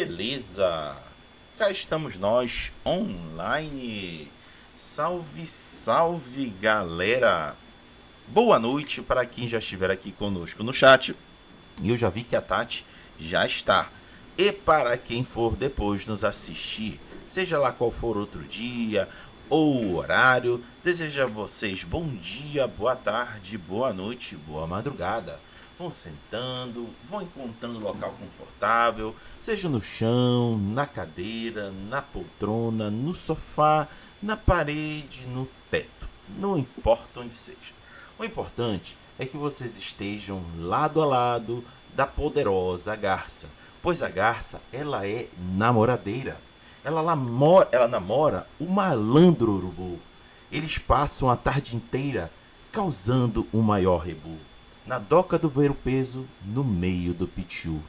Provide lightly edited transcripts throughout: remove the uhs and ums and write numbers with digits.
beleza? Cá estamos nós online. Salve, salve galera! Boa noite para quem já estiver aqui conosco no chat. E eu já vi que a Tati já está. E para quem for depois nos assistir, seja lá qual for outro dia ou o horário, desejo a vocês bom dia, boa tarde, boa noite, boa madrugada. Vão sentando, vão encontrando local confortável, seja no chão, na cadeira, na poltrona, no sofá, na parede, no teto. Não importa onde seja. O importante é que vocês estejam lado a lado da poderosa garça, pois a garça ela é namoradeira. Ela namora o malandro urubu. Eles passam a tarde inteira causando o maior rebu. Na doca do ver o peso, no meio do pitiu.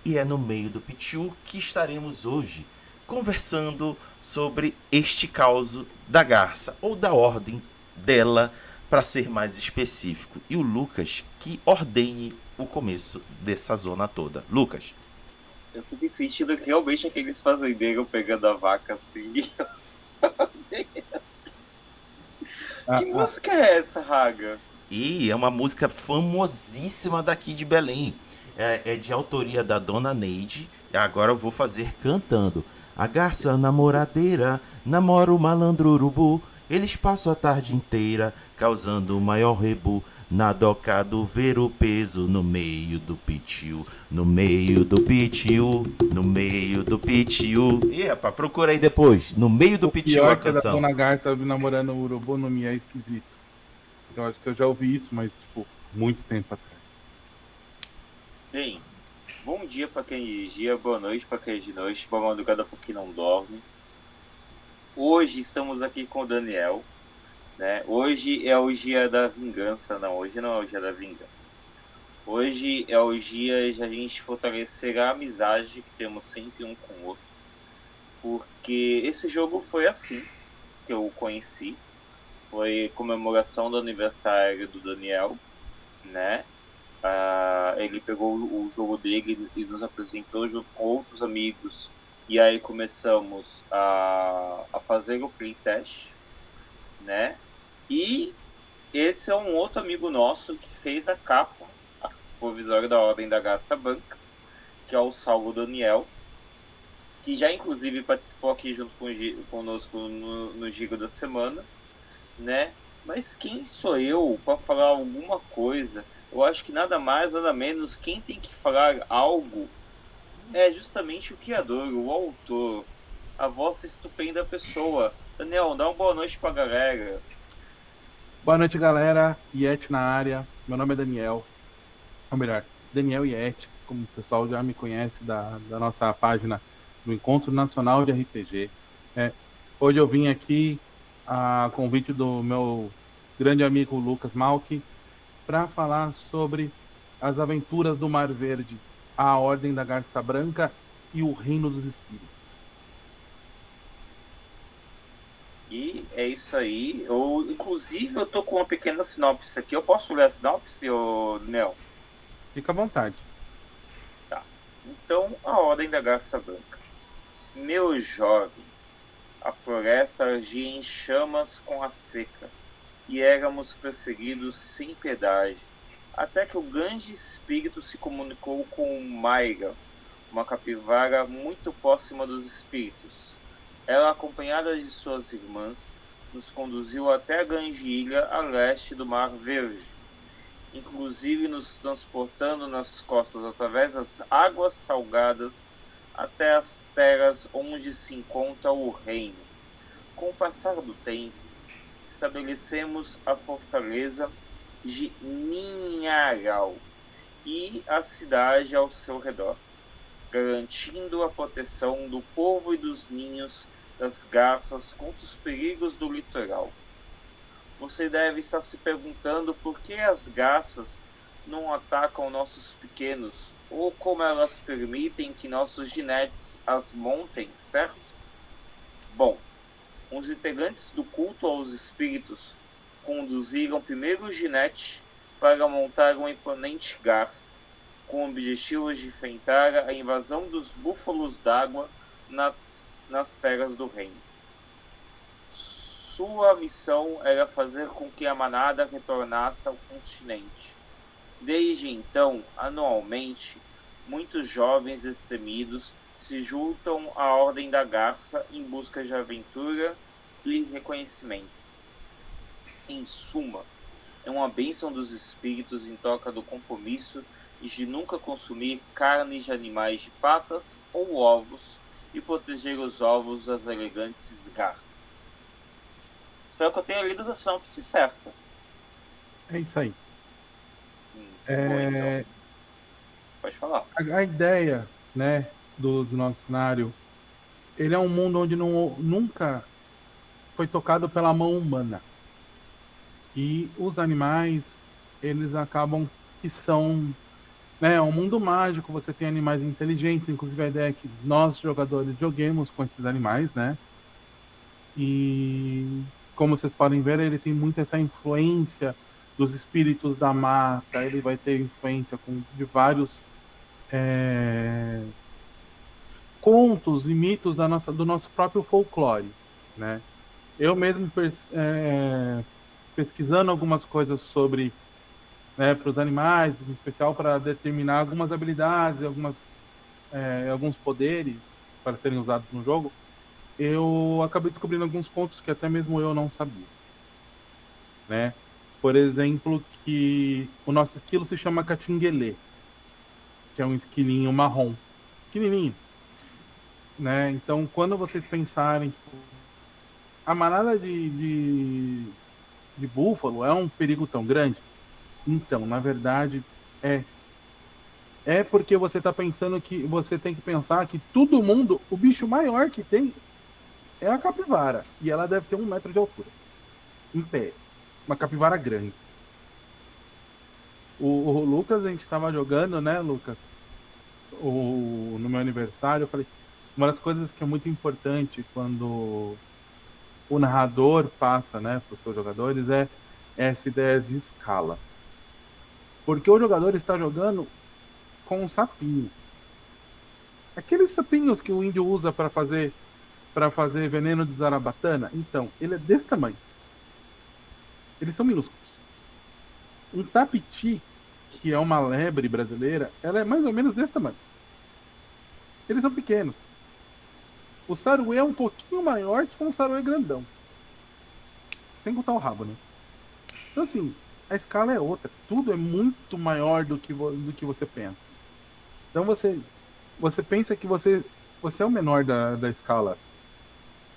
E é no meio do pitiu que estaremos hoje conversando sobre este caos da garça, ou da ordem dela, para ser mais específico. E o Lucas que ordene o começo dessa zona toda. Lucas. Eu tô me sentindo realmente aqueles fazendeiros pegando a vaca assim. Que música é essa, Raga? E é uma música famosíssima daqui de Belém. É de autoria da Dona Neide. E agora eu vou fazer cantando. A garça namoradeira namora o malandro urubu. Eles passam a tarde inteira causando o maior rebu. Na doca do ver o peso no meio do pitiu. No meio do pitiu. No meio do pitiu. E rapaz, procura aí depois. No meio do pitiu a Pior que a da canção. Dona Garça namorando o urubu não me é esquisito. Eu acho que eu já ouvi isso, mas, tipo, muito tempo atrás. Bem, bom dia pra quem é de dia, boa noite pra quem é de noite, boa madrugada pra quem não dorme. Hoje estamos aqui com o Daniel, né? Hoje é o dia da vingança. Não, hoje não é o dia da vingança. Hoje é o dia de a gente fortalecer a amizade que temos sempre um com o outro. Porque esse jogo foi assim que eu o conheci. Foi comemoração do aniversário do Daniel, né? Ele pegou o jogo dele e nos apresentou junto com outros amigos. E aí começamos a fazer o playtest, né? E esse é um outro amigo nosso que fez a capa, a provisória da Ordem da Garça Branca, que é o Saulo Daniel, que já inclusive participou aqui junto conosco no Giga da Semana, né? Mas quem sou eu para falar alguma coisa? Eu acho que nada mais, nada menos, quem tem que falar algo é justamente o criador, o autor, a vossa estupenda pessoa. Daniel, dá uma boa noite pra galera. Boa noite, galera. Yeti na área. Meu nome é Daniel. Ou melhor, Daniel Yeti, como o pessoal já me conhece da nossa página do Encontro Nacional de RPG. Hoje eu vim aqui a convite do meu grande amigo Lucas Malki para falar sobre as aventuras do Mar Verde, a Ordem da Garça Branca e o Reino dos Espíritos. E é isso aí. Inclusive, eu tô com uma pequena sinopse aqui. Eu posso ler a sinopse, Daniel? Fica à vontade. Tá. Então, a Ordem da Garça Branca. Meus jovens, a floresta ardia em chamas com a seca, e éramos perseguidos sem piedade, até que o grande espírito se comunicou com Mayra, uma capivara muito próxima dos espíritos. Ela, acompanhada de suas irmãs, nos conduziu até a grande ilha a leste do Mar Verde, inclusive nos transportando nas costas através das águas salgadas até as terras onde se encontra o reino. Com o passar do tempo, estabelecemos a fortaleza de Ninharal e a cidade ao seu redor, garantindo a proteção do povo e dos ninhos das garças contra os perigos do litoral. Você deve estar se perguntando por que as garças não atacam nossos pequenos, ou como elas permitem que nossos ginetes as montem, certo? Bom, os integrantes do culto aos espíritos conduziram primeiro o ginete para montar uma imponente garça. com objetivos de enfrentar a invasão dos búfalos d'água nas terras do reino. Sua missão era fazer com que a manada retornasse ao continente. Desde então, anualmente, muitos jovens destemidos se juntam à Ordem da Garça em busca de aventura e reconhecimento. Em suma, é uma bênção dos espíritos em troca do compromisso de nunca consumir carne de animais de patas ou ovos e proteger os ovos das elegantes garças. Espero que eu tenha lido a sinopse certa. É isso aí. Bom, então. Pode falar. A ideia, né, do nosso cenário, ele é um mundo onde nunca foi tocado pela mão humana. E os animais, eles acabam que são, né, um mundo mágico, você tem animais inteligentes, inclusive a ideia é que nós, jogadores, joguemos com esses animais, né? E como vocês podem ver, ele tem muito essa influência dos espíritos da mata, ele vai ter influência de vários contos e mitos do nosso próprio folclore, né? Eu mesmo pesquisando algumas coisas sobre, né, para os animais, em especial para determinar algumas habilidades, alguns poderes para serem usados no jogo, eu acabei descobrindo alguns pontos que até mesmo eu não sabia, né? Por exemplo, que o nosso esquilo se chama catinguelê, que é um esquilinho marrom, pequenininho, né? Então, quando vocês pensarem, a manada de búfalo é um perigo tão grande? Então, na verdade, é porque você está pensando que você tem que pensar que todo mundo, o bicho maior que tem é a capivara, e ela deve ter 1 metro de altura, em pé, uma capivara grande. O Lucas, a gente estava jogando, né, Lucas? No meu aniversário, eu falei, uma das coisas que é muito importante quando o narrador passa, né, para os seus jogadores é essa ideia de escala. Porque o jogador está jogando com um sapinho. Aqueles sapinhos que o índio usa para fazer veneno de zarabatana, então, ele é desse tamanho. Eles são minúsculos. Um tapiti, que é uma lebre brasileira, ela é mais ou menos desse tamanho. Eles são pequenos. O saruê é um pouquinho maior se for um saruê grandão. Sem contar o rabo, né? Então, assim, a escala é outra. Tudo é muito maior do que você pensa. Então, você pensa que você é o menor da escala.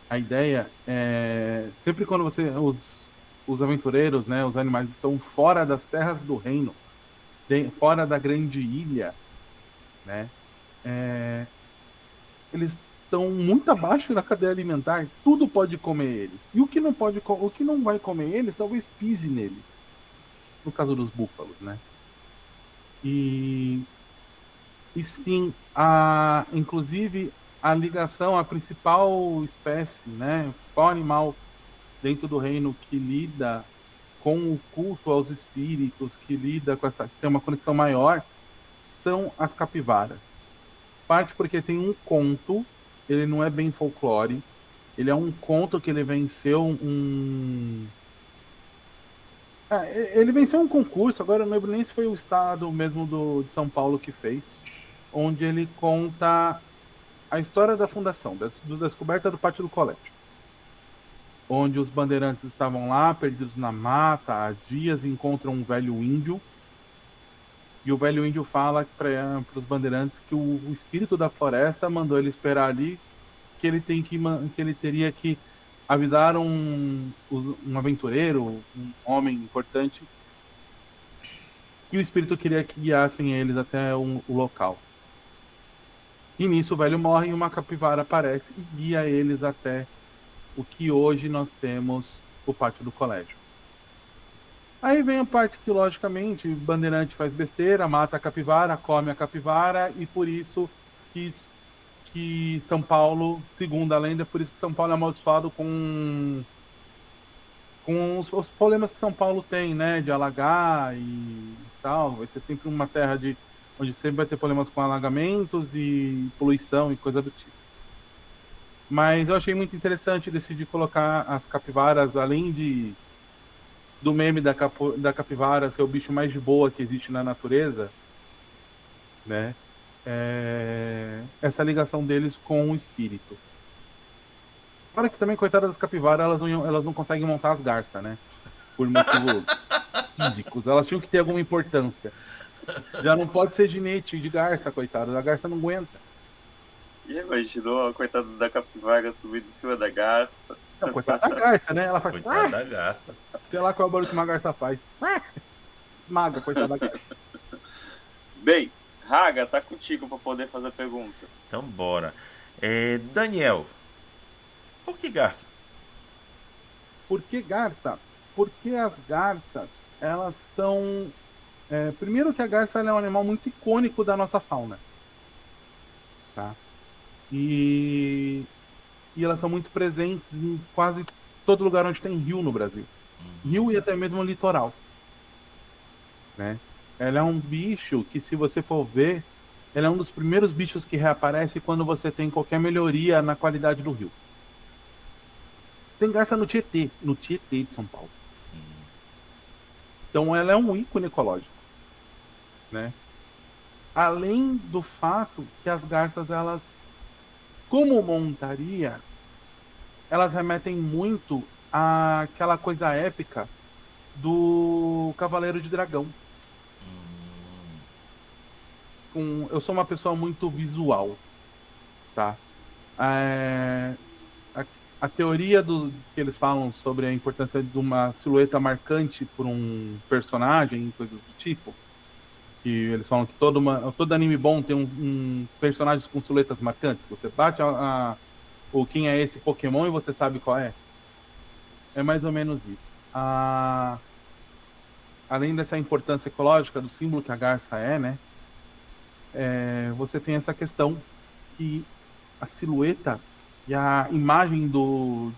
A ideia é... Sempre quando os aventureiros, né, os animais estão fora das terras do reino, fora da grande ilha, né? Eles estão muito abaixo da cadeia alimentar, tudo pode comer eles. E o que não vai comer eles, talvez pise neles. No caso dos búfalos, né? E sim, inclusive a ligação, a principal espécie, né? O principal animal dentro do reino que lida com o culto aos espíritos, que lida com que tem uma conexão maior, são as capivaras. Parte porque tem um conto, ele não é bem folclore, ele é um conto que ele venceu ele venceu um concurso, agora eu não lembro nem se foi o estado mesmo de São Paulo que fez, onde ele conta a história da fundação, da descoberta do Pátio do Colégio, onde os bandeirantes estavam lá, perdidos na mata, há dias, encontram um velho índio, e o velho índio fala para os bandeirantes que o espírito da floresta mandou ele esperar ali, que ele teria que avisar um aventureiro, um homem importante, que o espírito queria que guiassem eles até o local. E nisso o velho morre e uma capivara aparece e guia eles até o que hoje nós temos o pátio do colégio. Aí vem a parte que, logicamente, o bandeirante faz besteira, mata a capivara, come a capivara, e por isso que São Paulo, segundo a lenda, por isso que São Paulo é amaldiçoado com os problemas que São Paulo tem, né, de alagar e tal. Vai ser sempre uma terra de onde sempre vai ter problemas com alagamentos e poluição e coisa do tipo. Mas eu achei muito interessante decidir colocar as capivaras, além do meme da capivara ser o bicho mais de boa que existe na natureza, né? Essa ligação deles com o espírito. Fora que também, coitadas das capivaras, elas não conseguem montar as garças, né? Por motivos físicos. Elas tinham que ter alguma importância. Já não pode ser ginete de garça, coitada. A garça não aguenta. E imaginou a coitada da capivara subindo em cima da garça? Não, coitada da garça, né? Ela faz. Coitada da garça. Sei lá qual é o barulho que uma garça faz. Esmaga, coitada da garça. Bem, Raga, tá contigo para poder fazer a pergunta. Então bora. Daniel, por que garça? Por que garça? Porque as garças, elas são. Primeiro que a garça ela é um animal muito icônico da nossa fauna. Tá? E elas são muito presentes em quase todo lugar onde tem rio no Brasil. Rio e até mesmo litoral. Né? Ela é um bicho que, se você for ver, ela é um dos primeiros bichos que reaparece quando você tem qualquer melhoria na qualidade do rio. Tem garça no Tietê de São Paulo. Sim. Então ela é um ícone ecológico, né? Além do fato que as garças, elas, como montaria, elas remetem muito àquela coisa épica do Cavaleiro de Dragão. Eu sou uma pessoa muito visual, tá? A teoria que eles falam sobre a importância de uma silhueta marcante por um personagem e coisas do tipo, que eles falam que todo anime bom tem um personagem com silhuetas marcantes. Você bate o quem é esse Pokémon e você sabe qual é. É mais ou menos isso. Além dessa importância ecológica do símbolo que a garça é, né? Você tem essa questão que a silhueta e a imagem do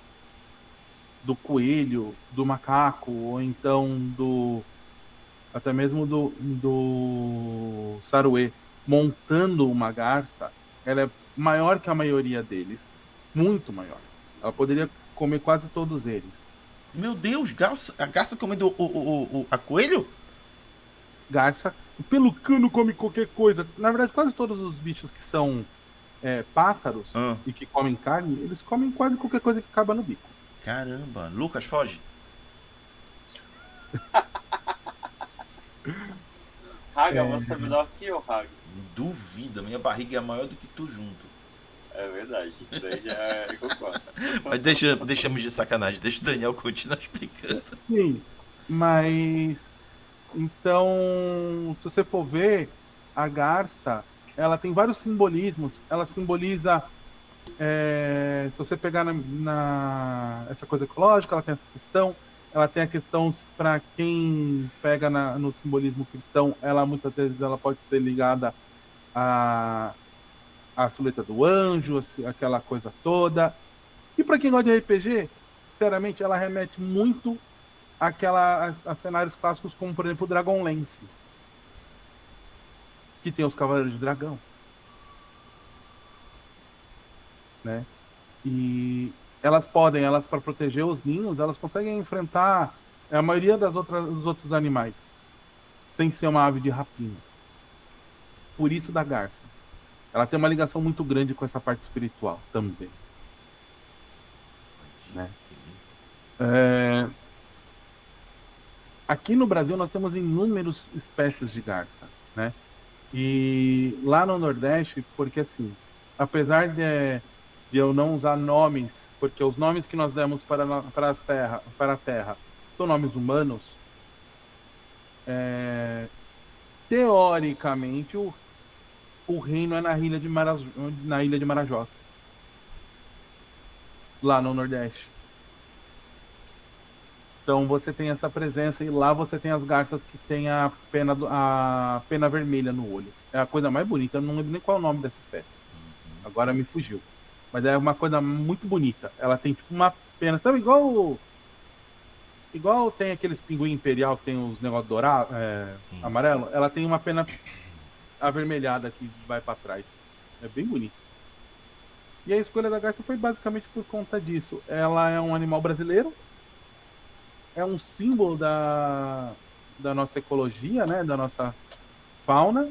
coelho, do macaco, ou então até mesmo do saruê, montando uma garça, ela é maior que a maioria deles. Muito maior. Ela poderia comer quase todos eles. Meu Deus, a garça comendo a coelho? Garça, o pelucano come qualquer coisa. Na verdade, quase todos os bichos que são pássaros e que comem carne, eles comem quase qualquer coisa que acaba no bico. Caramba, Lucas, foge. Raga, você é menor que eu, Raga. Duvida, minha barriga é maior do que tu junto. É verdade, isso daí já é concordo. Mas deixamos de sacanagem, deixa o Daniel continuar explicando. Sim, mas então, se você for ver, a garça, ela tem vários simbolismos. Ela simboliza, se você pegar essa coisa ecológica, ela tem essa questão. Ela tem a questão, para quem pega no simbolismo cristão, ela muitas vezes ela pode ser ligada à silhueta do anjo, aquela coisa toda. E para quem gosta de RPG, sinceramente, ela remete muito a cenários clássicos, como por exemplo o Dragonlance, que tem os Cavaleiros de Dragão, né? E elas para proteger os ninhos, elas conseguem enfrentar a maioria dos outros animais, sem ser uma ave de rapina. Por isso da garça. Ela tem uma ligação muito grande com essa parte espiritual também. Né? Aqui no Brasil nós temos inúmeras espécies de garça, né? E lá no Nordeste, porque assim, apesar de eu não usar nomes, porque os nomes que nós demos para a terra são nomes humanos, teoricamente o reino é na ilha de Marajós, lá no Nordeste. Então você tem essa presença, e lá você tem as garças que tem a pena vermelha no olho. É a coisa mais bonita, eu não lembro nem qual é o nome dessa espécie. Agora me fugiu. Mas é uma coisa muito bonita. Ela tem tipo uma pena, sabe, igual tem aqueles pinguim imperial que tem os negócios dourados, amarelo. Ela tem uma pena avermelhada que vai para trás. É bem bonito. E a escolha da garça foi basicamente por conta disso. Ela é um animal brasileiro, é um símbolo da nossa ecologia, né, da nossa fauna,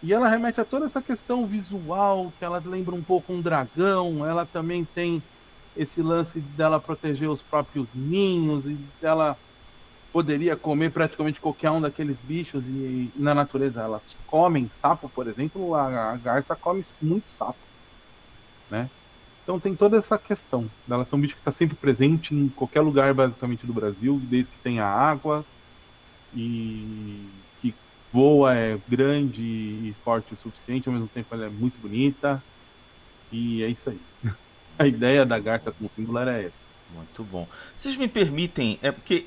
e ela remete a toda essa questão visual, que ela lembra um pouco um dragão, ela também tem esse lance dela proteger os próprios ninhos, e ela poderia comer praticamente qualquer um daqueles bichos, e na natureza elas comem sapo, por exemplo, a garça come muito sapo, né? Então tem toda essa questão dela ser um bicho que está sempre presente em qualquer lugar basicamente do Brasil, desde que tenha água, e que voa, é grande e forte o suficiente, ao mesmo tempo ela é muito bonita, e é isso aí. A ideia da garça como símbolo era essa. Muito bom. Vocês me permitem, é porque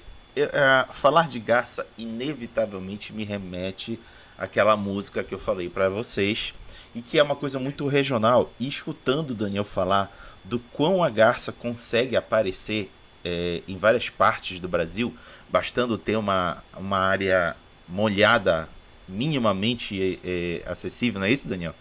falar de garça inevitavelmente me remete àquela música que eu falei para vocês e que é uma coisa muito regional. E escutando o Daniel falar do quão a garça consegue aparecer em várias partes do Brasil, bastando ter uma área molhada minimamente acessível, não é isso, Daniel?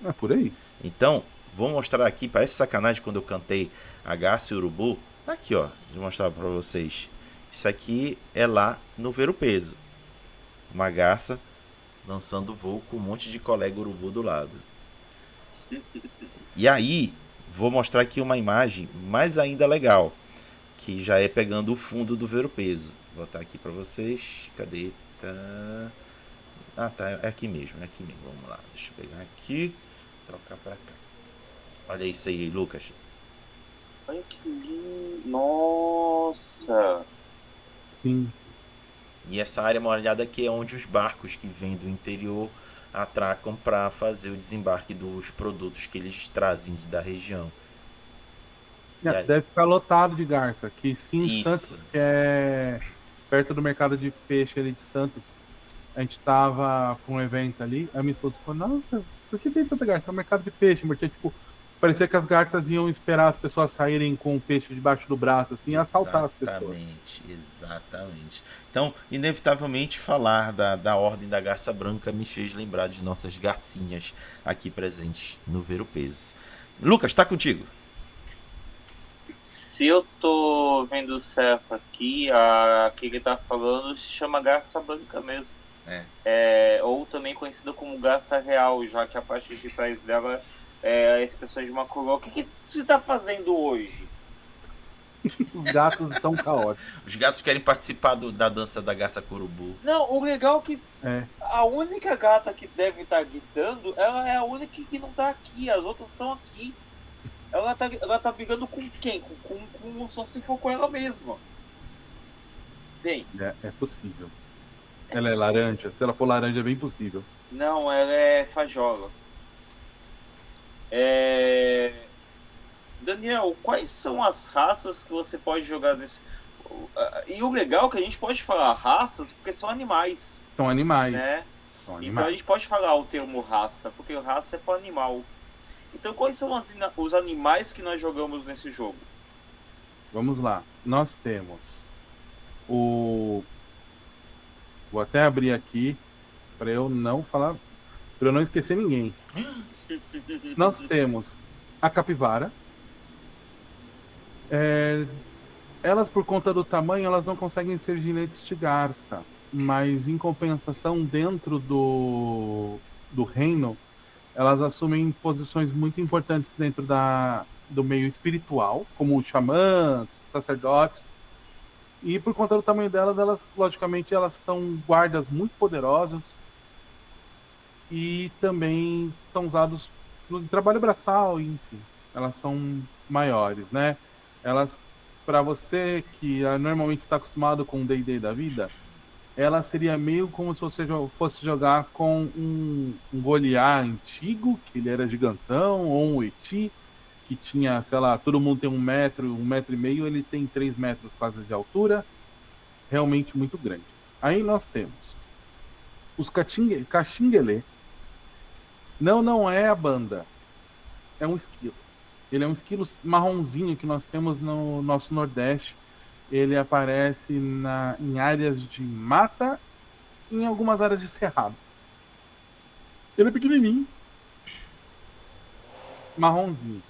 É por aí. Então, vou mostrar aqui, parece sacanagem quando eu cantei a garça e o urubu. Aqui, ó, vou mostrar para vocês. Isso aqui é lá no Ver o Peso. Uma garça lançando voo com um monte de colega urubu do lado. E aí, vou mostrar aqui uma imagem mais ainda legal, que já é pegando o fundo do Ver o Peso. Vou botar aqui para vocês. Cadê? Tá. Ah, tá, é aqui mesmo, é aqui mesmo. Vamos lá, deixa eu pegar aqui, trocar para cá. Olha isso aí, Lucas. Olha que lindo. Nossa. Sim. E essa área molhada aqui é onde os barcos que vêm do interior atracam para fazer o desembarque dos produtos que eles trazem da região. Aí, Deve ficar lotado de garça. Que sim, Santos, isso. que é perto do mercado de peixe ali de Santos. A gente tava com um evento ali, a minha esposa falou, nossa, por que tem tanta garça? É um mercado de peixe, porque tipo, parecia que as garças iam esperar as pessoas saírem com o peixe debaixo do braço, assim, e assaltar as pessoas. Exatamente. Então, inevitavelmente, falar da Ordem da Garça Branca me fez lembrar de nossas garcinhas aqui presentes no Ver o Peso. Lucas, tá contigo? Se eu tô vendo certo aqui, a que ele tá falando se chama garça branca mesmo. Ou também conhecida como garça real, já que a parte de trás dela é a expressão de uma coroa. O que você tá fazendo hoje? Os gatos estão caóticos. Os gatos querem participar da dança da garça corubu. Não, o legal é que a única gata que deve estar gritando, ela é a única que não tá aqui, as outras estão aqui. Ela tá brigando com quem? Só se for com ela mesma. Bem. É possível. Ela é laranja? Se ela for laranja, é bem possível. Não, ela é fajola. Daniel, quais são as raças que você pode jogar nesse... E o legal é que a gente pode falar raças porque são animais. São animais. Né? São animais. Então a gente pode falar o termo raça, porque raça é para animal. Então quais são os animais que nós jogamos nesse jogo? Vamos lá. Nós temos o... Vou até abrir aqui para eu não falar, para eu não esquecer ninguém. Nós temos a capivara. Elas, por conta do tamanho, elas não conseguem ser ginetes de garça, mas em compensação, dentro do reino, elas assumem posições muito importantes dentro do meio espiritual, como xamãs, sacerdotes. E por conta do tamanho delas, logicamente, elas são guardas muito poderosos e também são usados no trabalho braçal, enfim. Elas são maiores, né? Elas, para você que normalmente está acostumado com o D&D da vida, ela seria meio como se você fosse jogar com um Goliat antigo, que ele era gigantão, ou um Eti, que tinha, sei lá, todo mundo tem 1 metro, 1,5 metro, ele tem 3 metros quase de altura, realmente muito grande. Aí nós temos os Caxinguelê. Não é a banda, é um esquilo. Ele é um esquilo marronzinho que nós temos no nosso Nordeste. Ele aparece em áreas de mata e em algumas áreas de cerrado. Ele é pequenininho, marronzinho.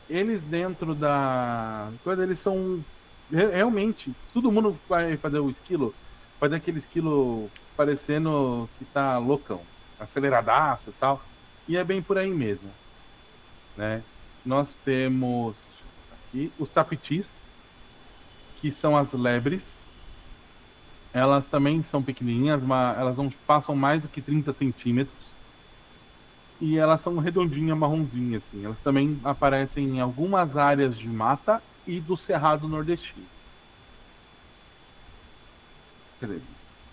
Eles dentro da coisa, eles são realmente, todo mundo vai fazer o esquilo, fazer aquele esquilo parecendo que tá loucão, aceleradaço e tal. E é bem por aí mesmo, né? Nós temos aqui os tapitis, que são as lebres. Elas também são pequenininhas, mas elas não passam mais do que 30 centímetros. E elas são redondinhas, marronzinhas, assim. Elas também aparecem em algumas áreas de mata e do Cerrado Nordestino. Quer dizer,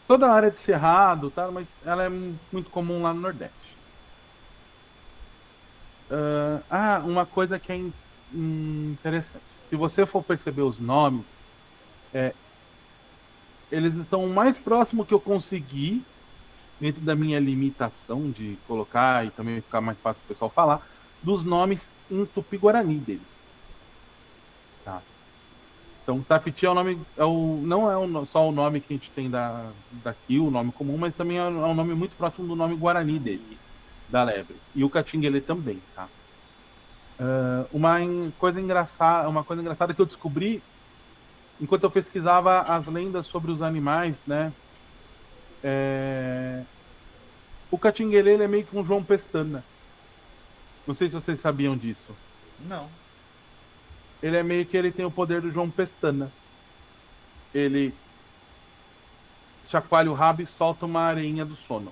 toda a área de Cerrado, tá? Mas ela é muito comum lá no Nordeste. Uma coisa que é interessante. Se você for perceber os nomes, eles estão o mais próximo que eu consegui, dentro da minha limitação de colocar e também ficar mais fácil para o pessoal falar, dos nomes em tupi-guarani deles. Tá? Então, Tapiti é o nome, não é só o nome que a gente tem daqui, o nome comum, mas também é um nome muito próximo do nome guarani dele, da lebre. E o catinguele também, tá? Uma coisa engraçada que eu descobri enquanto eu pesquisava as lendas sobre os animais, né? O catinguele ele é meio que um João Pestana. Não sei se vocês sabiam disso. Não. Ele é meio que ele tem o poder do João Pestana. Ele chacoalha o rabo e solta uma areinha do sono.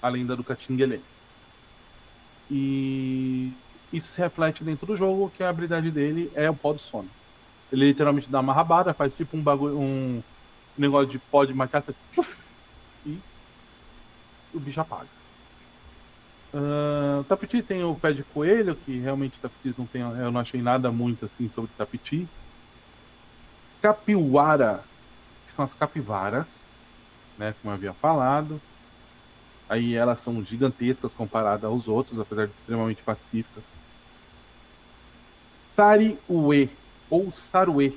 A lenda do Catinguelê. E isso se reflete dentro do jogo, que a habilidade dele é o pó do sono. Ele literalmente dá uma rabada, faz tipo um bagulho, um negócio de pó de macaça e o bicho apaga. O Tapiti tem o pé de coelho, que realmente Tapitis não tem, eu não achei nada muito assim sobre Tapiti. Capiwara, que são as capivaras, né, como eu havia falado. Aí elas são gigantescas comparadas aos outros, apesar de extremamente pacíficas. Sariue, ou saruê,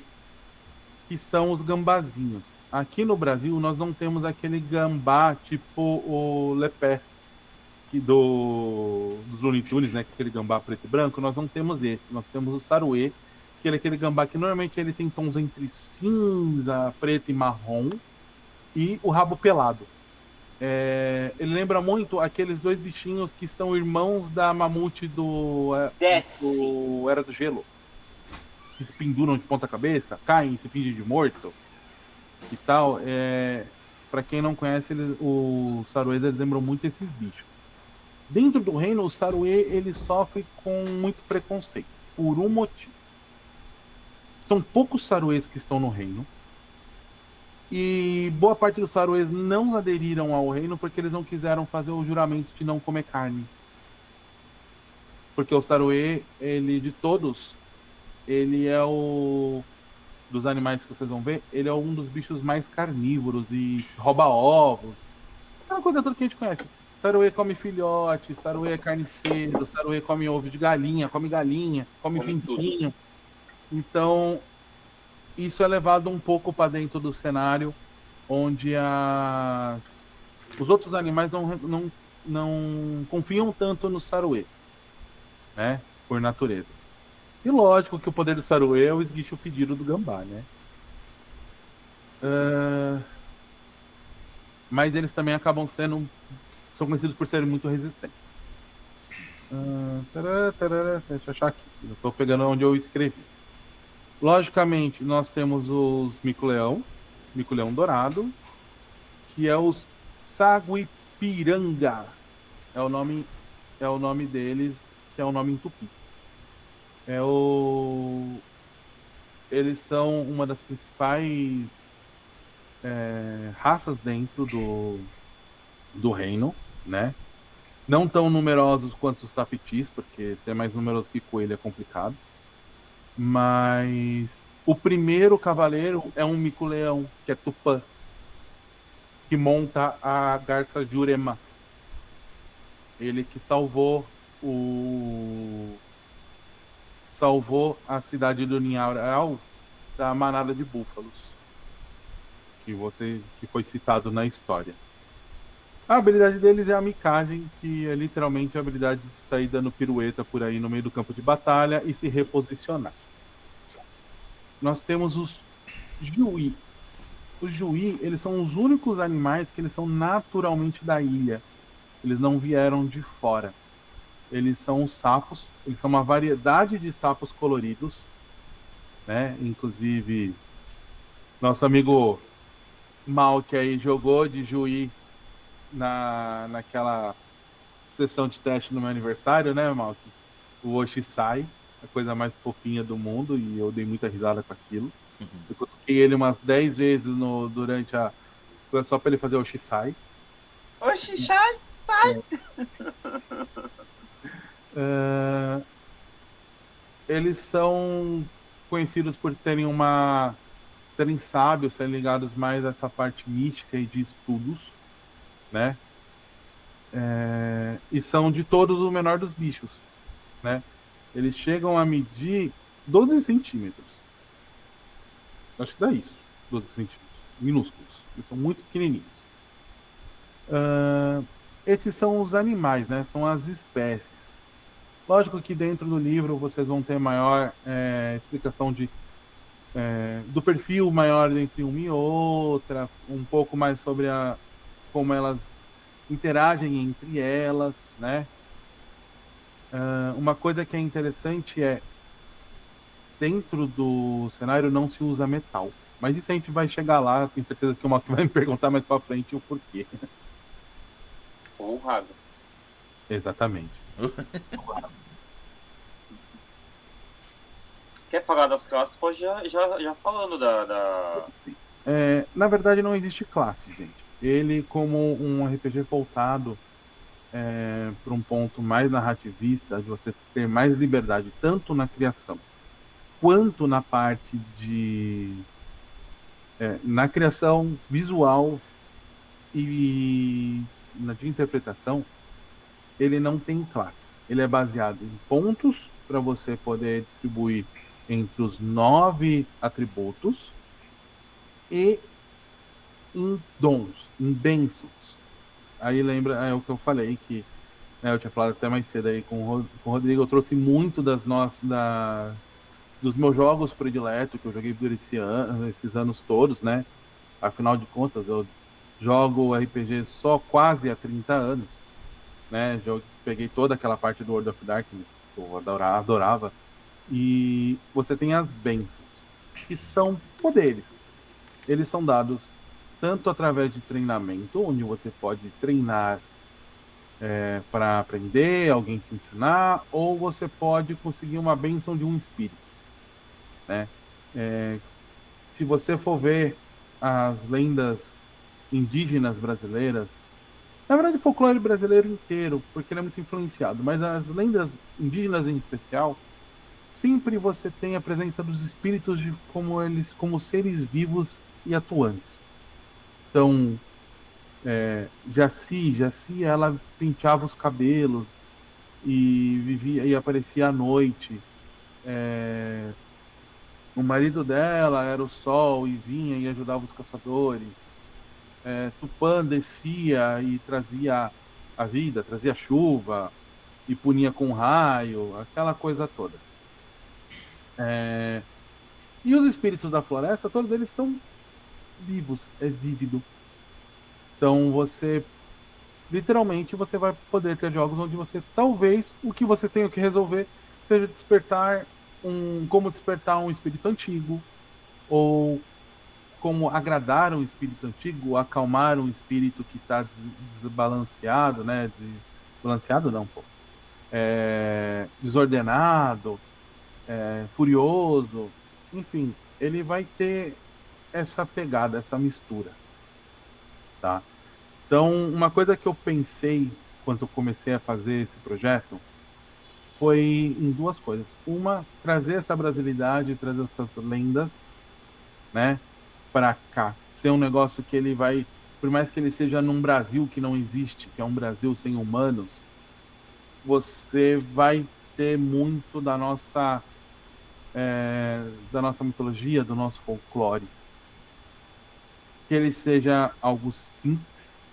que são os gambazinhos. Aqui no Brasil, nós não temos aquele gambá tipo o lepé, dos Looney Tunes, né, que é aquele gambá preto e branco. Nós não temos esse, nós temos o saruê, que é aquele gambá que normalmente ele tem tons entre cinza, preto e marrom, e o rabo pelado. Ele lembra muito aqueles dois bichinhos que são irmãos da mamute do Era do Gelo. Que se penduram de ponta cabeça, caem, se fingem de morto e tal. Para quem não conhece, os saruês lembram muito esses bichos. Dentro do reino, o saruê ele sofre com muito preconceito, por um motivo. São poucos saruês que estão no reino. E boa parte dos saruês não aderiram ao reino porque eles não quiseram fazer o juramento de não comer carne. Porque o saruê, ele de todos, ele é dos animais que vocês vão ver, ele é um dos bichos mais carnívoros e rouba ovos. Aquela coisa toda que a gente conhece. Saruê come filhote, saruê é carniceiro, saruê come ovo de galinha, come pintinho. Então, isso é levado um pouco para dentro do cenário, onde os outros animais não confiam tanto no saruê, né? Por natureza. E lógico que o poder do saruê é o esguicho pedido do gambá, né? Mas eles também acabam são conhecidos por serem muito resistentes. Deixa eu achar aqui. Eu estou pegando onde eu escrevi. Logicamente, nós temos os mico-leão dourado, que é os saguipiranga. É o nome deles, que é o nome em tupi. Eles são uma das principais raças dentro do reino, né? Não tão numerosos quanto os tapitis, porque ser mais numeroso que coelho é complicado. Mas o primeiro cavaleiro é um mico-leão, que é Tupã, que monta a garça Jurema. Ele que salvou a cidade do Ninharal da manada de búfalos, que foi citado na história. A habilidade deles é a micagem, que é literalmente a habilidade de sair dando pirueta por aí no meio do campo de batalha e se reposicionar. Nós temos os Juí. Os Juí, eles são os únicos animais que eles são naturalmente da ilha. Eles não vieram de fora. Eles são os sapos, eles são uma variedade de sapos coloridos, né? Inclusive, nosso amigo Mal, que aí jogou de Juí naquela sessão de teste no meu aniversário, né, Mal? O Oshisai, a coisa mais fofinha do mundo, e eu dei muita risada com aquilo. Eu coloquei ele umas 10 vezes durante a. Só para ele fazer o Oshisai. Oxi, sai! Uh, eles são conhecidos por terem serem sábios, serem ligados mais a essa parte mística e de estudos, né? E são de todos o menor dos bichos, né? Eles chegam a medir 12 centímetros. Acho que dá isso, 12 centímetros. Minúsculos. Eles são muito pequenininhos. Esses são os animais, né? São as espécies. Lógico que dentro do livro vocês vão ter maior explicação do perfil maior entre uma e outra, um pouco mais sobre como elas interagem entre elas, né? Uma coisa que é interessante dentro do cenário não se usa metal. Mas isso a gente vai chegar lá, tenho certeza que o Mark vai me perguntar mais pra frente o porquê. Honrado. Exatamente. Quer falar das classes? Pode já falando da... Na verdade, não existe classe, gente. Ele, como um RPG voltado para um ponto mais narrativista, de você ter mais liberdade, tanto na criação quanto na parte na criação visual e de interpretação, ele não tem classes. Ele é baseado em pontos para você poder distribuir entre os 9 atributos e em dons, em bênçãos. Aí lembra o que eu falei, que eu tinha falado até mais cedo aí com o Rodrigo, eu trouxe muito dos meus jogos prediletos que eu joguei por esses anos todos, né? Afinal de contas, eu jogo RPG só quase há 30 anos, né? Peguei toda aquela parte do World of Darkness que eu adorava. E você tem as bênçãos, que são poderes. Eles são dados tanto através de treinamento, onde você pode treinar para aprender, alguém te ensinar, ou você pode conseguir uma bênção de um espírito, né? Se você for ver as lendas indígenas brasileiras, na verdade o folclore brasileiro inteiro, porque ele é muito influenciado, mas as lendas indígenas em especial, sempre você tem a presença dos espíritos como seres vivos e atuantes. Então, Jaci, ela penteava os cabelos e vivia e aparecia à noite. O marido dela era o sol e vinha e ajudava os caçadores. Tupã descia e trazia a vida, trazia chuva e punia com raio, aquela coisa toda. E os espíritos da floresta, todos eles são vivos, é vívido. Então literalmente, você vai poder ter jogos onde você, talvez, o que você tenha que resolver seja como despertar um espírito antigo, ou como agradar um espírito antigo, acalmar um espírito que está desbalanceado, né? Desbalanceado não, pô. Desordenado, furioso, enfim, ele vai ter essa pegada, essa mistura, tá? Então, uma coisa que eu pensei quando eu comecei a fazer esse projeto foi em duas coisas. Uma, trazer essa brasilidade, trazer essas lendas, né, para cá. Ser um negócio que ele vai, por mais que ele seja num Brasil que não existe, que é um Brasil sem humanos, você vai ter muito da nossa mitologia, do nosso folclore. Que ele seja algo simples,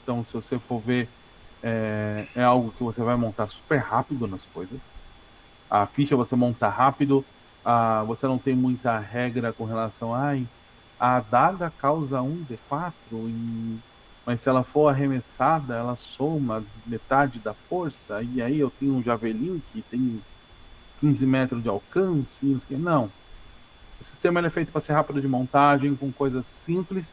Então, se você for ver, é algo que você vai montar super rápido nas coisas. A ficha você monta rápido, você não tem muita regra com relação a adaga causa 1d4, mas se ela for arremessada, ela soma metade da força, e aí eu tenho um javelin que tem 15 metros de alcance, não sei o quê. Não. O sistema é feito para ser rápido de montagem, com coisas simples,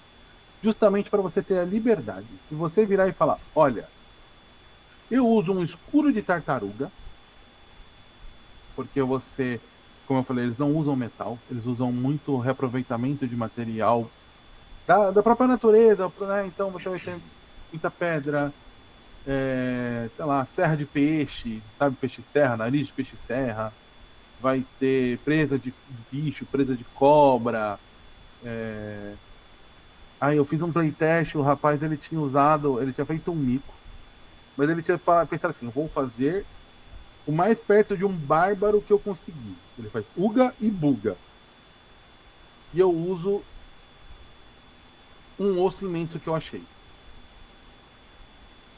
justamente para você ter a liberdade. Se você virar e falar, olha, eu uso um escudo de tartaruga, porque você, como eu falei, eles não usam metal, eles usam muito reaproveitamento de material da própria natureza, né? Então você vai ter muita pedra, sei lá, serra de peixe, sabe, peixe-serra, nariz de peixe-serra, vai ter presa de bicho, presa de cobra. Aí eu fiz um playtest, o rapaz ele tinha feito um mico, mas ele tinha pensado assim, vou fazer o mais perto de um bárbaro que eu consegui. Ele faz Uga e Buga. E eu uso um osso imenso que eu achei.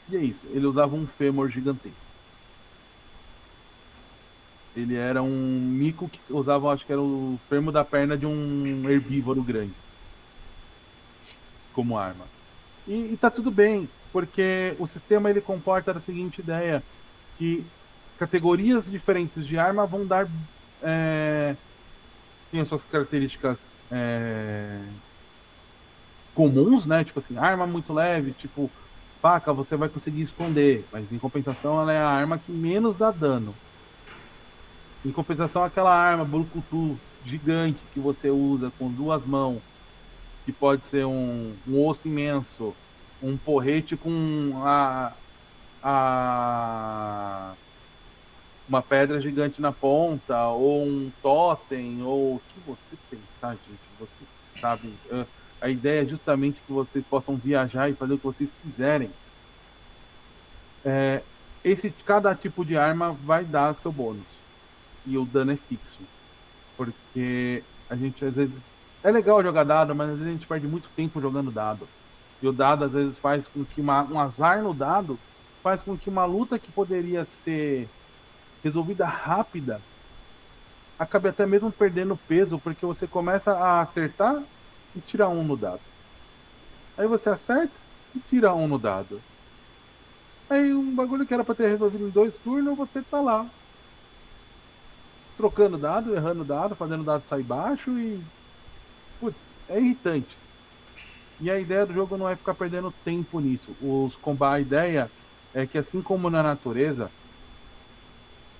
E é isso. Ele usava um fêmur gigantesco. Ele era um mico que usava, acho que era o fêmur da perna de um herbívoro grande. Como arma. E tá tudo bem, porque o sistema ele comporta a seguinte ideia, que categorias diferentes de arma vão dar tem as suas características comuns, né? Tipo assim, arma muito leve, tipo faca, você vai conseguir esconder, mas em compensação ela é a arma que menos dá dano. Em compensação, aquela arma brucutu gigante que você usa com duas mãos, que pode ser um osso imenso, um porrete com uma pedra gigante na ponta, ou um totem, ou o que você pensar, gente. Vocês sabem. A ideia é justamente que vocês possam viajar e fazer o que vocês quiserem. Cada tipo de arma vai dar seu bônus. E o dano é fixo. Porque a gente, às vezes... É legal jogar dado, mas às vezes a gente perde muito tempo jogando dado. E o dado, às vezes, faz com que um azar no dado faz com que uma luta que poderia ser resolvida rápida acabe até mesmo perdendo peso, porque você começa a acertar e tira um no dado. Aí você acerta e tira um no dado. Aí um bagulho que era pra ter resolvido em 2 turnos, você tá lá. Trocando dado, errando dado, fazendo dado sair baixo e... Putz, é irritante. E a ideia do jogo não é ficar perdendo tempo nisso. A ideia é que, assim como na natureza,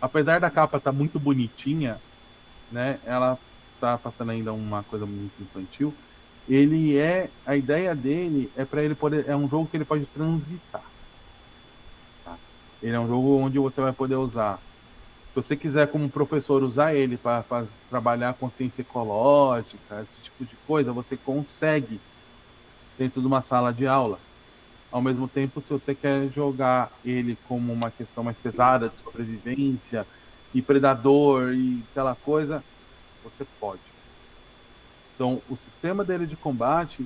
apesar da capa estar muito bonitinha, né? Ela tá passando ainda uma coisa muito infantil. A ideia dele é para ele poder, é um jogo que ele pode transitar. Tá? Ele é um jogo onde você vai poder usar. Se você quiser, como professor, usar ele para trabalhar consciência ecológica, esse tipo de coisa, você consegue dentro de uma sala de aula. Ao mesmo tempo, se você quer jogar ele como uma questão mais pesada de sobrevivência e predador e aquela coisa, você pode. Então, o sistema dele de combate,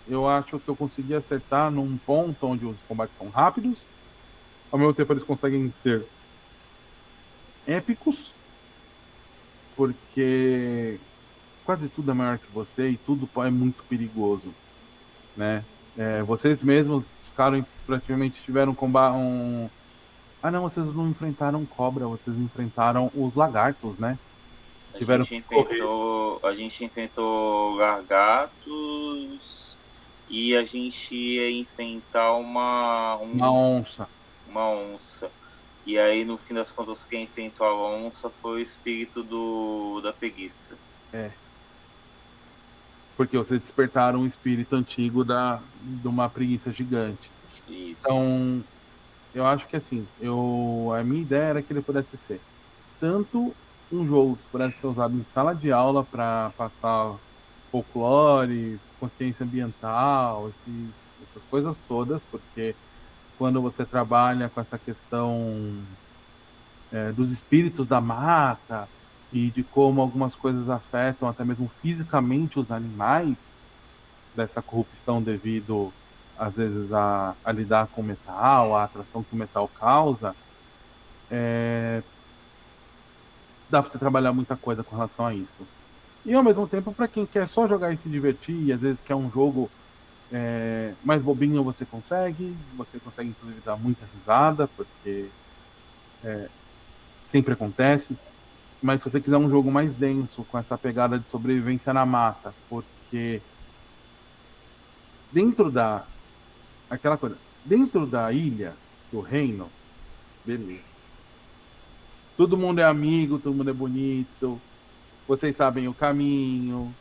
eu acho que eu consegui acertar num ponto onde os combates são rápidos, ao mesmo tempo eles conseguem ser épicos, porque quase tudo é maior que você e tudo é muito perigoso, né? Vocês mesmos praticamente tiveram não, vocês não enfrentaram cobra, vocês enfrentaram os lagartos, né? A gente enfrentou gargatos e a gente ia enfrentar uma onça. Uma onça. E aí, no fim das contas, quem enfrentou a onça foi o espírito da preguiça. Porque vocês despertaram um espírito antigo de uma preguiça gigante. Isso. Então, eu acho que assim, a minha ideia era que ele pudesse ser tanto um jogo que pudesse ser usado em sala de aula para passar folclore, consciência ambiental, essas coisas todas, porque quando você trabalha com essa questão dos espíritos da mata e de como algumas coisas afetam até mesmo fisicamente os animais, dessa corrupção devido às vezes, a lidar com o metal, a atração que o metal causa, dá para você trabalhar muita coisa com relação a isso. E ao mesmo tempo, para quem quer só jogar e se divertir, e às vezes quer um jogo mais bobinho, você consegue inclusive dar muita risada, porque sempre acontece. Mas se você quiser um jogo mais denso, com essa pegada de sobrevivência na mata, porque dentro da. Aquela coisa. Dentro da ilha, do reino, beleza. Todo mundo é amigo, todo mundo é bonito, vocês sabem o caminho,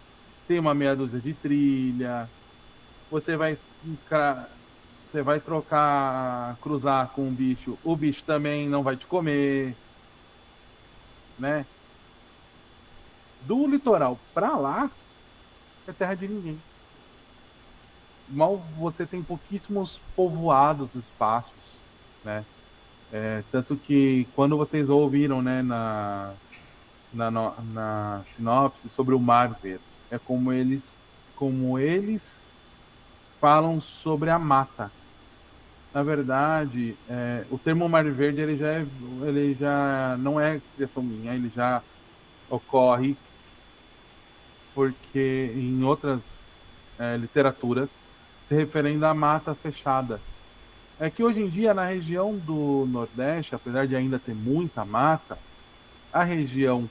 tem uma meia dúzia de trilha, você vai. Você vai trocar, cruzar com um bicho, o bicho também não vai te comer, né? Do litoral pra lá é terra de ninguém. Mal você tem pouquíssimos povoados, espaços, né? Tanto que quando vocês ouviram, né, na sinopse sobre o Mar Verde, é como eles falam sobre a mata. Na verdade, o termo Mar Verde ele já não é criação minha, ele já ocorre porque em outras literaturas se referendo à mata fechada. É que hoje em dia, na região do Nordeste, apesar de ainda ter muita mata, a região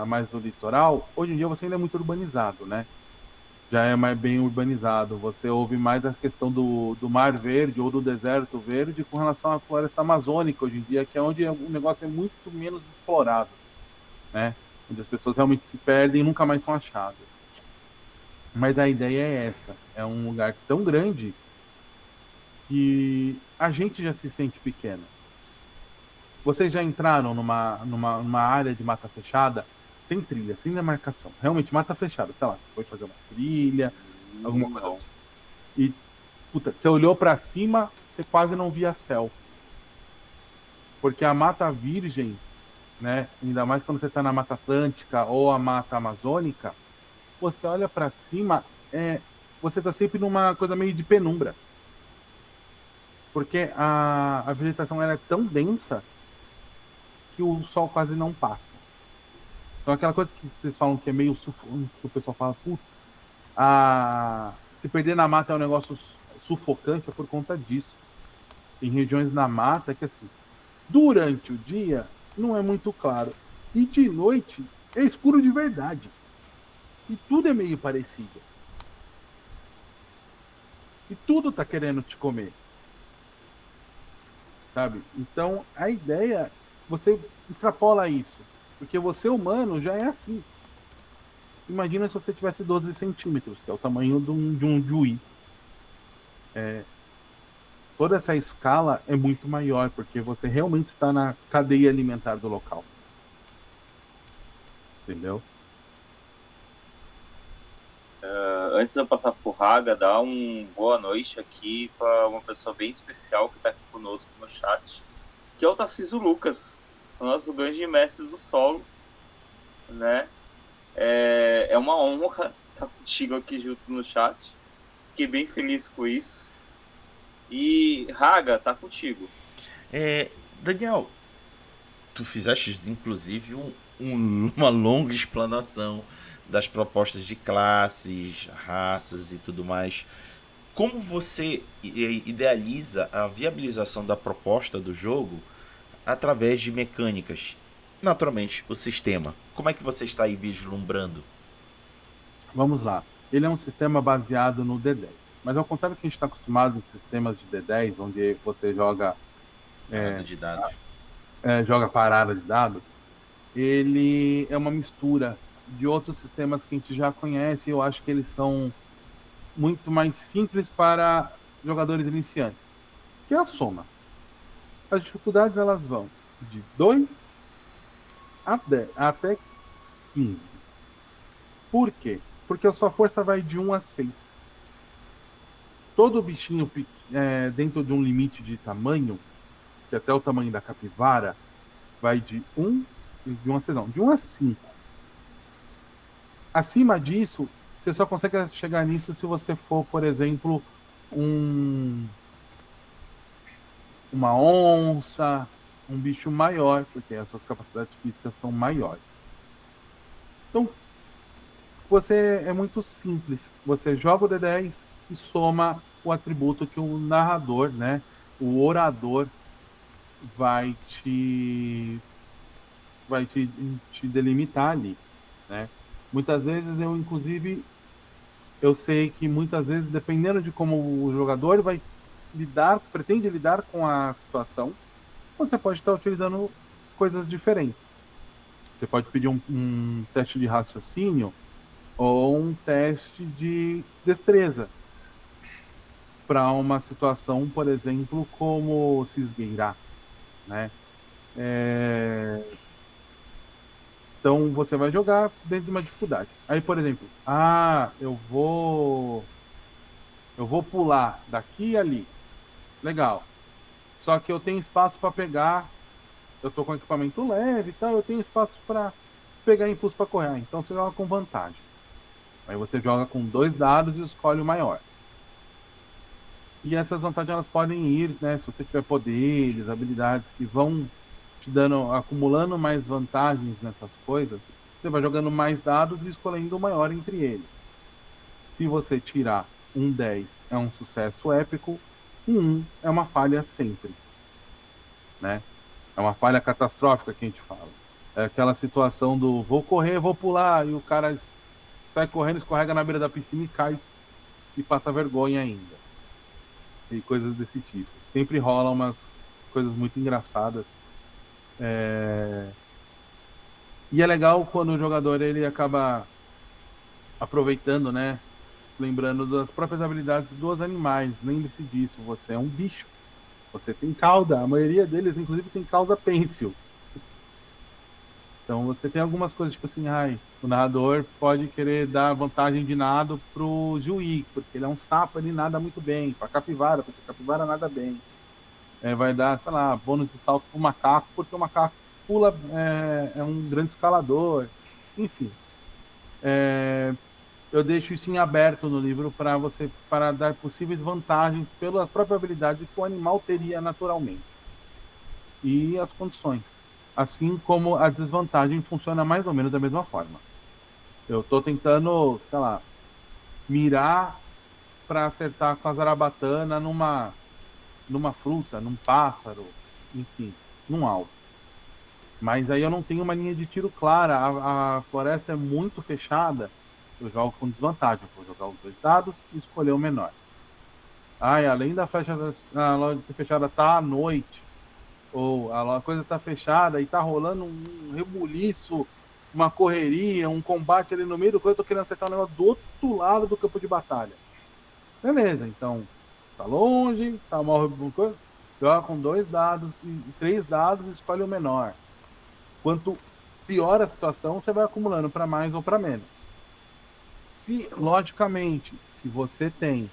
mais do litoral, hoje em dia você ainda é muito urbanizado, né? Já é mais bem urbanizado. Você ouve mais a questão do Mar Verde ou do Deserto Verde com relação à floresta amazônica hoje em dia, que é onde o negócio é muito menos explorado, né? Onde as pessoas realmente se perdem e nunca mais são achadas. Mas a ideia é essa. É um lugar tão grande que a gente já se sente pequeno. Vocês já entraram numa área de mata fechada sem trilha, sem demarcação. Realmente, mata fechada. Sei lá, você foi fazer uma trilha, alguma coisa. Não. E, puta, você olhou para cima, você quase não via céu. Porque a mata virgem, né, ainda mais quando você está na Mata Atlântica ou a Mata Amazônica, você olha para cima, você está sempre numa coisa meio de penumbra. Porque a vegetação ela é tão densa que o sol quase não passa. Então aquela coisa que vocês falam que é meio que o pessoal fala, puta, se perder na mata é um negócio sufocante, é por conta disso. Tem regiões na mata que assim, durante o dia não é muito claro. E de noite é escuro de verdade. E tudo é meio parecido. E tudo tá querendo te comer. Sabe? Então a ideia, você extrapola isso. Porque você humano já é assim. Imagina se você tivesse 12 centímetros, que é o tamanho de um Juí. Toda essa escala é muito maior, porque você realmente está na cadeia alimentar do local. Entendeu? Antes de eu passar por Raga, dar uma boa noite aqui para uma pessoa bem especial que está aqui conosco no chat, que é o Tarcísio Lucas, o nosso grande mestre do solo, né? É uma honra estar contigo aqui junto no chat. Fiquei bem feliz com isso. E Raga, tá contigo. Daniel, tu fizeste inclusive uma longa explanação das propostas de classes, raças e tudo mais. Como você idealiza a viabilização da proposta do jogo através de mecânicas? Naturalmente, o sistema. Como é que você está aí vislumbrando? Vamos lá. Ele é um sistema baseado no D10. Mas ao contrário do que a gente está acostumado em sistemas de D10, onde você joga Parada de dados. parada de dados, ele é uma mistura de outros sistemas que a gente já conhece. Eu acho que eles são muito mais simples para jogadores iniciantes, que é a soma. As dificuldades elas vão de 2 até 15. Por quê? Porque a sua força vai de 1 a 6. Todo bichinho dentro de um limite de tamanho, que até o tamanho da capivara, vai de 1 a 6, não, de 1 a 5. Acima disso, você só consegue chegar nisso se você for, por exemplo, um, uma onça, um bicho maior, porque as suas capacidades físicas são maiores. Então, você é muito simples. Você joga o D10 e soma o atributo que o narrador, né, o orador, vai te delimitar ali, né? Muitas vezes eu sei que muitas vezes, dependendo de como o jogador vai pretende lidar com a situação, você pode estar utilizando coisas diferentes. Você pode pedir um teste de raciocínio ou um teste de destreza para uma situação, por exemplo, como se esgueirar, né? Então você vai jogar dentro de uma dificuldade. Aí, por exemplo, eu vou pular daqui e ali. Legal. Só que eu tenho espaço para pegar, eu tô com equipamento leve e tal, eu tenho espaço para pegar impulso para correr. Então você joga com vantagem. Aí você joga com 2 dados e escolhe o maior. E essas vantagens elas podem ir, né? Se você tiver poderes, habilidades que vão te dando, acumulando mais vantagens nessas coisas, você vai jogando mais dados e escolhendo o maior entre eles. Se você tirar um 10 é um sucesso épico, um 1 é uma falha sempre, né? É uma falha catastrófica que a gente fala. É aquela situação do vou correr, vou pular, e o cara sai correndo, escorrega na beira da piscina e cai e passa vergonha ainda. E coisas desse tipo. Sempre rolam umas coisas muito engraçadas. E é legal quando o jogador ele acaba aproveitando, né? Lembrando das próprias habilidades dos animais. Lembre-se disso, você é um bicho. Você tem cauda. A maioria deles, inclusive, tem cauda pêncil. Então você tem algumas coisas, tipo assim, o narrador pode querer dar vantagem de nado pro Juí, porque ele é um sapo, ele nada muito bem. Pra capivara, porque a capivara nada bem. Vai dar, sei lá, bônus de salto pro macaco, porque o macaco pula, é um grande escalador. Enfim. Eu deixo isso em aberto no livro para dar possíveis vantagens pela própria habilidade que o animal teria naturalmente. E as condições. Assim como a desvantagem funciona mais ou menos da mesma forma. Eu estou tentando, sei lá, mirar para acertar com a zarabatana numa fruta, num pássaro, enfim, num alvo. Mas aí eu não tenho uma linha de tiro clara, a floresta é muito fechada, eu jogo com desvantagem, eu vou jogar os 2 dados e escolher o menor. Além a loja fechada tá à noite, ou a coisa tá fechada e tá rolando um rebuliço, uma correria, um combate ali no meio do coisa, eu tô querendo acertar um negócio do outro lado do campo de batalha. Beleza, então, tá longe, tá mal, joga com 2 dados e 3 dados e escolhe o menor. Quanto pior a situação, você vai acumulando para mais ou para menos. Logicamente, se você tem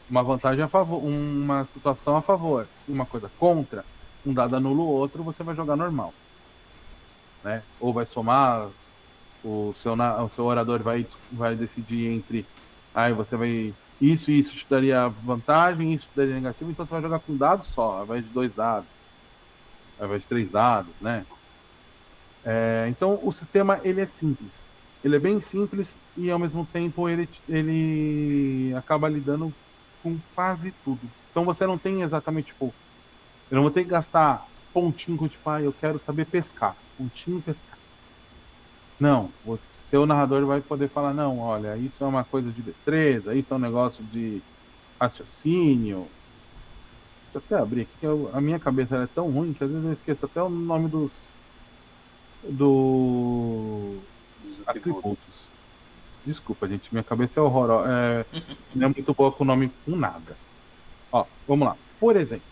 uma vantagem a favor, uma situação a favor e uma coisa contra, um dado anula o outro, você vai jogar normal, né? Ou vai somar, o seu orador vai decidir entre você vai isso e isso te daria vantagem, isso te daria negativo, então você vai jogar com dados só, ao invés de 2 dados, ao invés de 3 dados, né? Então o sistema ele é simples, ele é bem simples e ao mesmo tempo ele acaba lidando com quase tudo. Então você não tem exatamente, tipo, eu não vou ter que gastar pontinho com, tipo, eu quero saber pescar, pontinho pescar. Não, o seu narrador vai poder falar, não, olha, isso é uma coisa de destreza, isso é um negócio de raciocínio. Deixa eu até abrir aqui, que a minha cabeça é tão ruim que às vezes eu esqueço até o nome dos atributos. Desculpa, gente, minha cabeça é horrorosa. Não é muito boa com nome com nada. Vamos lá. Por exemplo,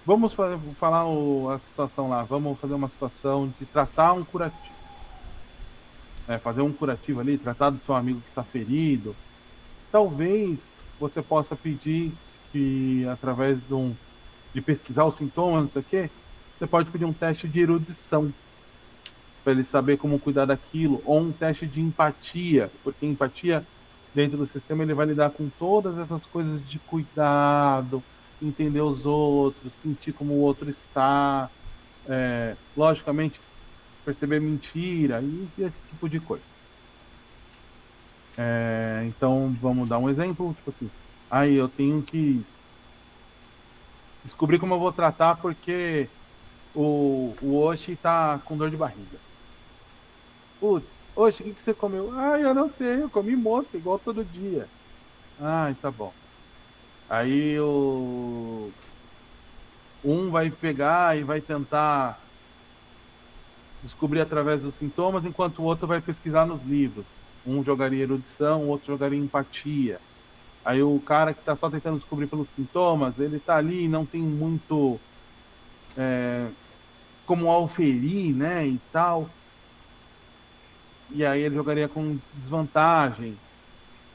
vamos falar a situação lá. Vamos fazer uma situação de tratar um curativo. Fazer um curativo ali, tratar do seu amigo que está ferido. Talvez você possa pedir que, através de pesquisar os sintomas, não sei o quê, você pode pedir um teste de erudição para ele saber como cuidar daquilo, ou um teste de empatia, porque empatia dentro do sistema ele vai lidar com todas essas coisas de cuidado, entender os outros, sentir como o outro está, logicamente perceber mentira e esse tipo de coisa. Então vamos dar um exemplo, tipo assim, aí eu tenho que descobrir como eu vou tratar porque o Oshi tá com dor de barriga. Putz, Oshi, o que você comeu? Ah, eu não sei, eu comi mosca igual todo dia. Ah, tá bom. Aí um vai pegar e vai tentar descobrir através dos sintomas, enquanto o outro vai pesquisar nos livros. Um jogaria erudição, o outro jogaria empatia. Aí o cara que está só tentando descobrir pelos sintomas, ele está ali, não tem muito como auferir, né, e tal. E aí ele jogaria com desvantagem.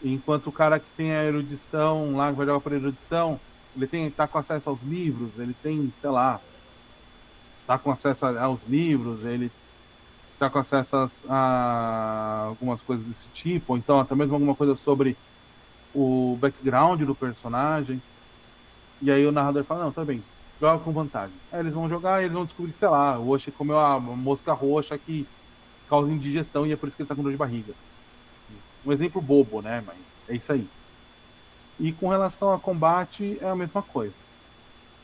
Enquanto o cara que tem a erudição, lá que vai jogar por erudição, ele tá com acesso aos livros, ele tem, sei lá, tá com acesso aos livros, ele tá com acesso a algumas coisas desse tipo, ou então até mesmo alguma coisa sobre o background do personagem. E aí o narrador fala, não, tá bem, joga com vantagem. Aí eles vão jogar e eles vão descobrir, sei lá, o Oshi comeu a mosca roxa que causa indigestão e é por isso que ele tá com dor de barriga. Um exemplo bobo, né? Mas é isso aí. E com relação a combate, é a mesma coisa.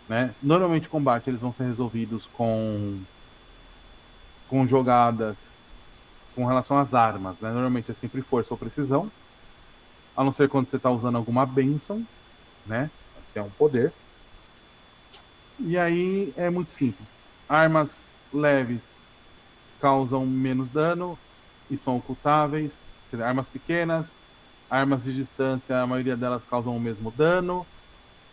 Né? Normalmente combate eles vão ser resolvidos com jogadas com relação às armas. Né? Normalmente é sempre força ou precisão. A não ser quando você está usando alguma bênção, né? Que é um poder. E aí é muito simples. Armas leves causam menos dano e são ocultáveis. Quer dizer, armas pequenas, armas de distância, a maioria delas causam o mesmo dano.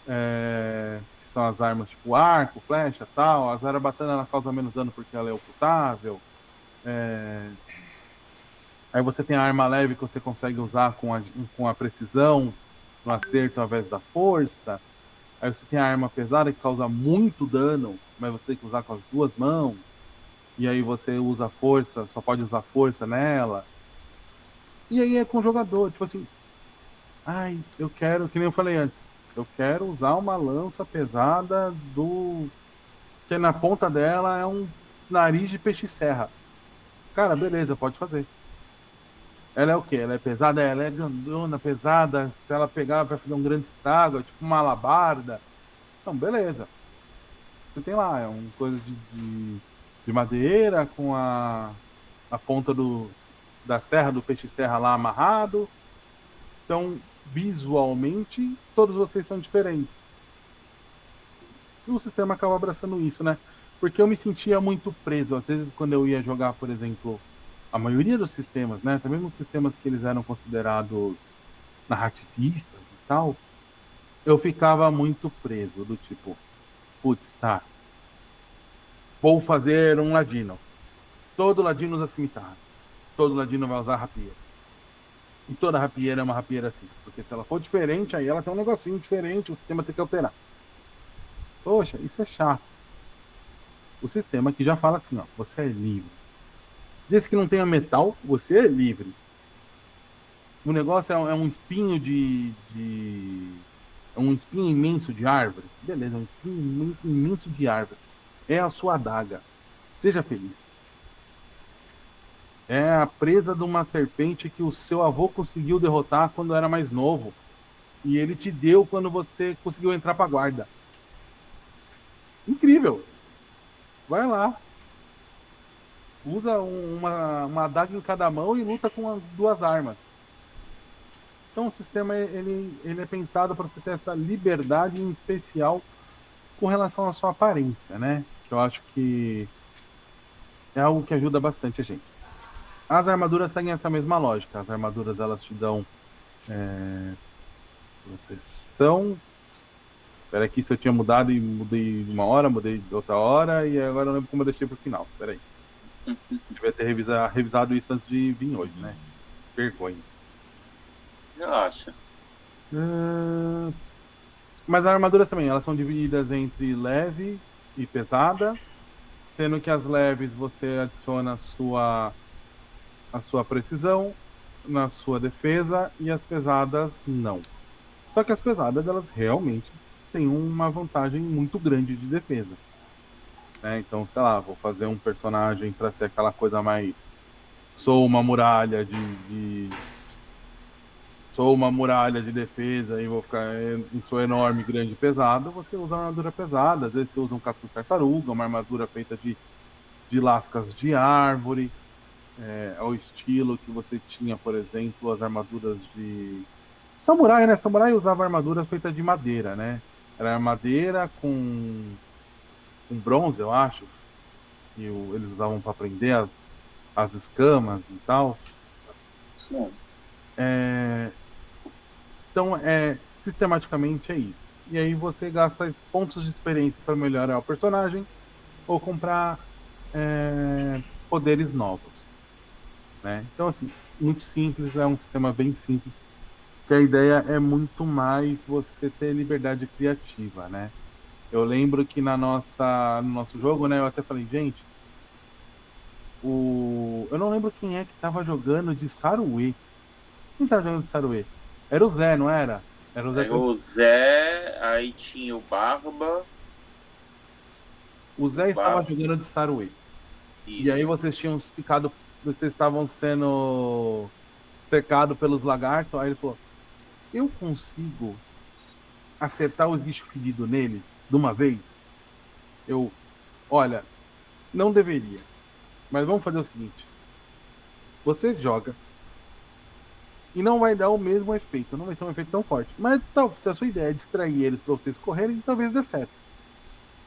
Que são as armas tipo arco, flecha, tal. A zarabatana ela causa menos dano porque ela é ocultável. Aí você tem a arma leve que você consegue usar com a precisão, no acerto ao invés da força. Aí você tem a arma pesada que causa muito dano, mas você tem que usar com as duas mãos. E aí você usa força, só pode usar força nela. E aí é com o jogador, tipo assim, ai, eu quero, que nem eu falei antes, eu quero usar uma lança pesada que na ponta dela é um nariz de peixe-serra. Cara, beleza, pode fazer. Ela é o quê? Ela é pesada? Ela é grandona, pesada. Se ela pegar, vai fazer um grande estrago, é tipo uma alabarda. Então, beleza. Você tem lá, é uma coisa de madeira com a ponta da serra, do peixe-serra lá amarrado. Então, visualmente, todos vocês são diferentes. E o sistema acaba abraçando isso, né? Porque eu me sentia muito preso. Às vezes, quando eu ia jogar, por exemplo, a maioria dos sistemas, né? Até mesmo os sistemas que eles eram considerados narrativistas e tal, eu ficava muito preso, do tipo, putz, tá, vou fazer um ladino. Todo ladino usa cimitarra. Todo ladino vai usar rapieira. E toda rapieira é uma rapieira assim. Porque se ela for diferente, aí ela tem um negocinho diferente, o sistema tem que alterar. Poxa, isso é chato. O sistema que já fala assim, ó, você é livre. Desde que não tenha metal, você é livre. O negócio é um espinho é um espinho imenso de árvore. Beleza, é um espinho imenso de árvore. É a sua adaga. Seja feliz. É a presa de uma serpente que o seu avô conseguiu derrotar quando era mais novo. E ele te deu quando você conseguiu entrar pra guarda. Incrível. Vai lá. Usa uma adaga em cada mão e luta com as duas armas. Então o sistema ele é pensado para você ter essa liberdade em especial com relação à sua aparência, né? Que eu acho que é algo que ajuda bastante a gente. As armaduras seguem essa mesma lógica. As armaduras elas te dão proteção. Espera aqui, se eu tinha mudado e mudei uma hora, mudei outra hora e agora eu lembro como eu deixei pro final. Espera aí. Devia ter revisado isso antes de vir hoje, né? Vergonha. Relaxa. Mas as armaduras também, elas são divididas entre leve e pesada, sendo que as leves você adiciona a sua precisão, na sua defesa e as pesadas não. Só que as pesadas, elas realmente têm uma vantagem muito grande de defesa, né? Então, sei lá, vou fazer um personagem para ser aquela coisa mais. Sou uma muralha Sou uma muralha de defesa e vou ficar. Sou enorme, grande e pesado. Você usa uma armadura pesada. Às vezes você usa um capuz tartaruga, uma armadura feita de lascas de árvore. Ao estilo que você tinha, por exemplo, as armaduras de samurai, né? Samurai usava armaduras feitas de madeira, né? Era madeira com bronze, eu acho, que eles usavam para prender as escamas e tal. Sim. Então, sistematicamente é isso. E aí você gasta pontos de experiência para melhorar o personagem ou comprar poderes novos, né? Então, assim, muito simples, é um sistema bem simples, que a ideia é muito mais você ter liberdade criativa, né? Eu lembro que no nosso jogo, né, eu até falei, gente, eu não lembro quem é que tava jogando de Saruê. Quem tava jogando de Saruê? Era o Zé, não era? Era o Zé. Aí o Zé, aí tinha o Barba. O Zé estava Barba. jogando de Saruê. E aí Isso. vocês estavam sendo cercados pelos lagartos. Aí ele falou: eu consigo acertar os bichos feridos neles de uma vez? Eu, olha, não deveria. Mas vamos fazer o seguinte: você joga e não vai dar o mesmo efeito, não vai ter um efeito tão forte. Mas se a sua ideia é distrair eles para vocês correrem, talvez dê certo.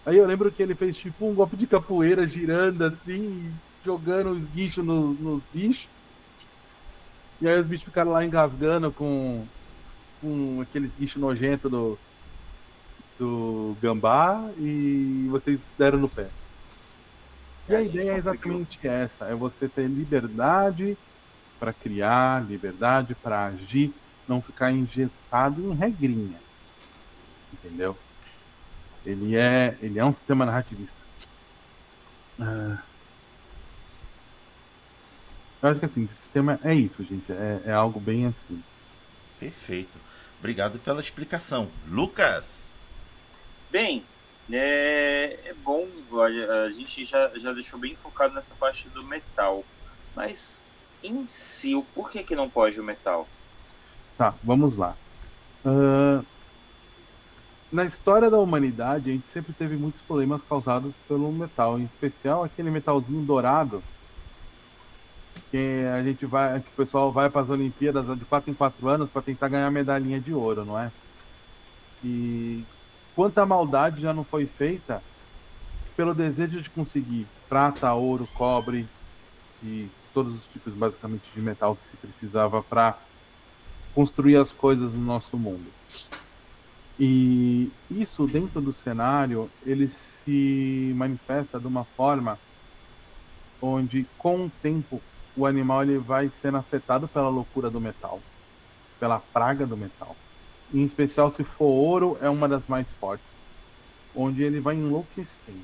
Aí eu lembro que ele fez tipo um golpe de capoeira girando assim, jogando os guichos nos bichos. E aí os bichos ficaram lá engasgando com aqueles guichos nojentos do gambá e vocês deram no pé. E a ideia é exatamente essa: é você ter liberdade para criar, liberdade para agir, não ficar engessado em regrinha. Entendeu? Ele é um sistema narrativista. Eu acho que assim, o sistema é isso, gente. É algo bem assim. Perfeito. Obrigado pela explicação. Lucas! Bem, é bom, a gente já deixou bem focado nessa parte do metal. Mas em si, o porquê que não pode o metal? Tá, vamos lá. Na história da humanidade, a gente sempre teve muitos problemas causados pelo metal, em especial aquele metalzinho dourado que o pessoal vai para as Olimpíadas de 4 em 4 anos para tentar ganhar medalhinha de ouro, não é? E quanta maldade já não foi feita pelo desejo de conseguir prata, ouro, cobre e todos os tipos basicamente de metal que se precisava para construir as coisas no nosso mundo. E isso dentro do cenário, ele se manifesta de uma forma onde com o tempo o animal ele vai sendo afetado pela loucura do metal, pela praga do metal. Em especial se for ouro, é uma das mais fortes, onde ele vai enlouquecendo.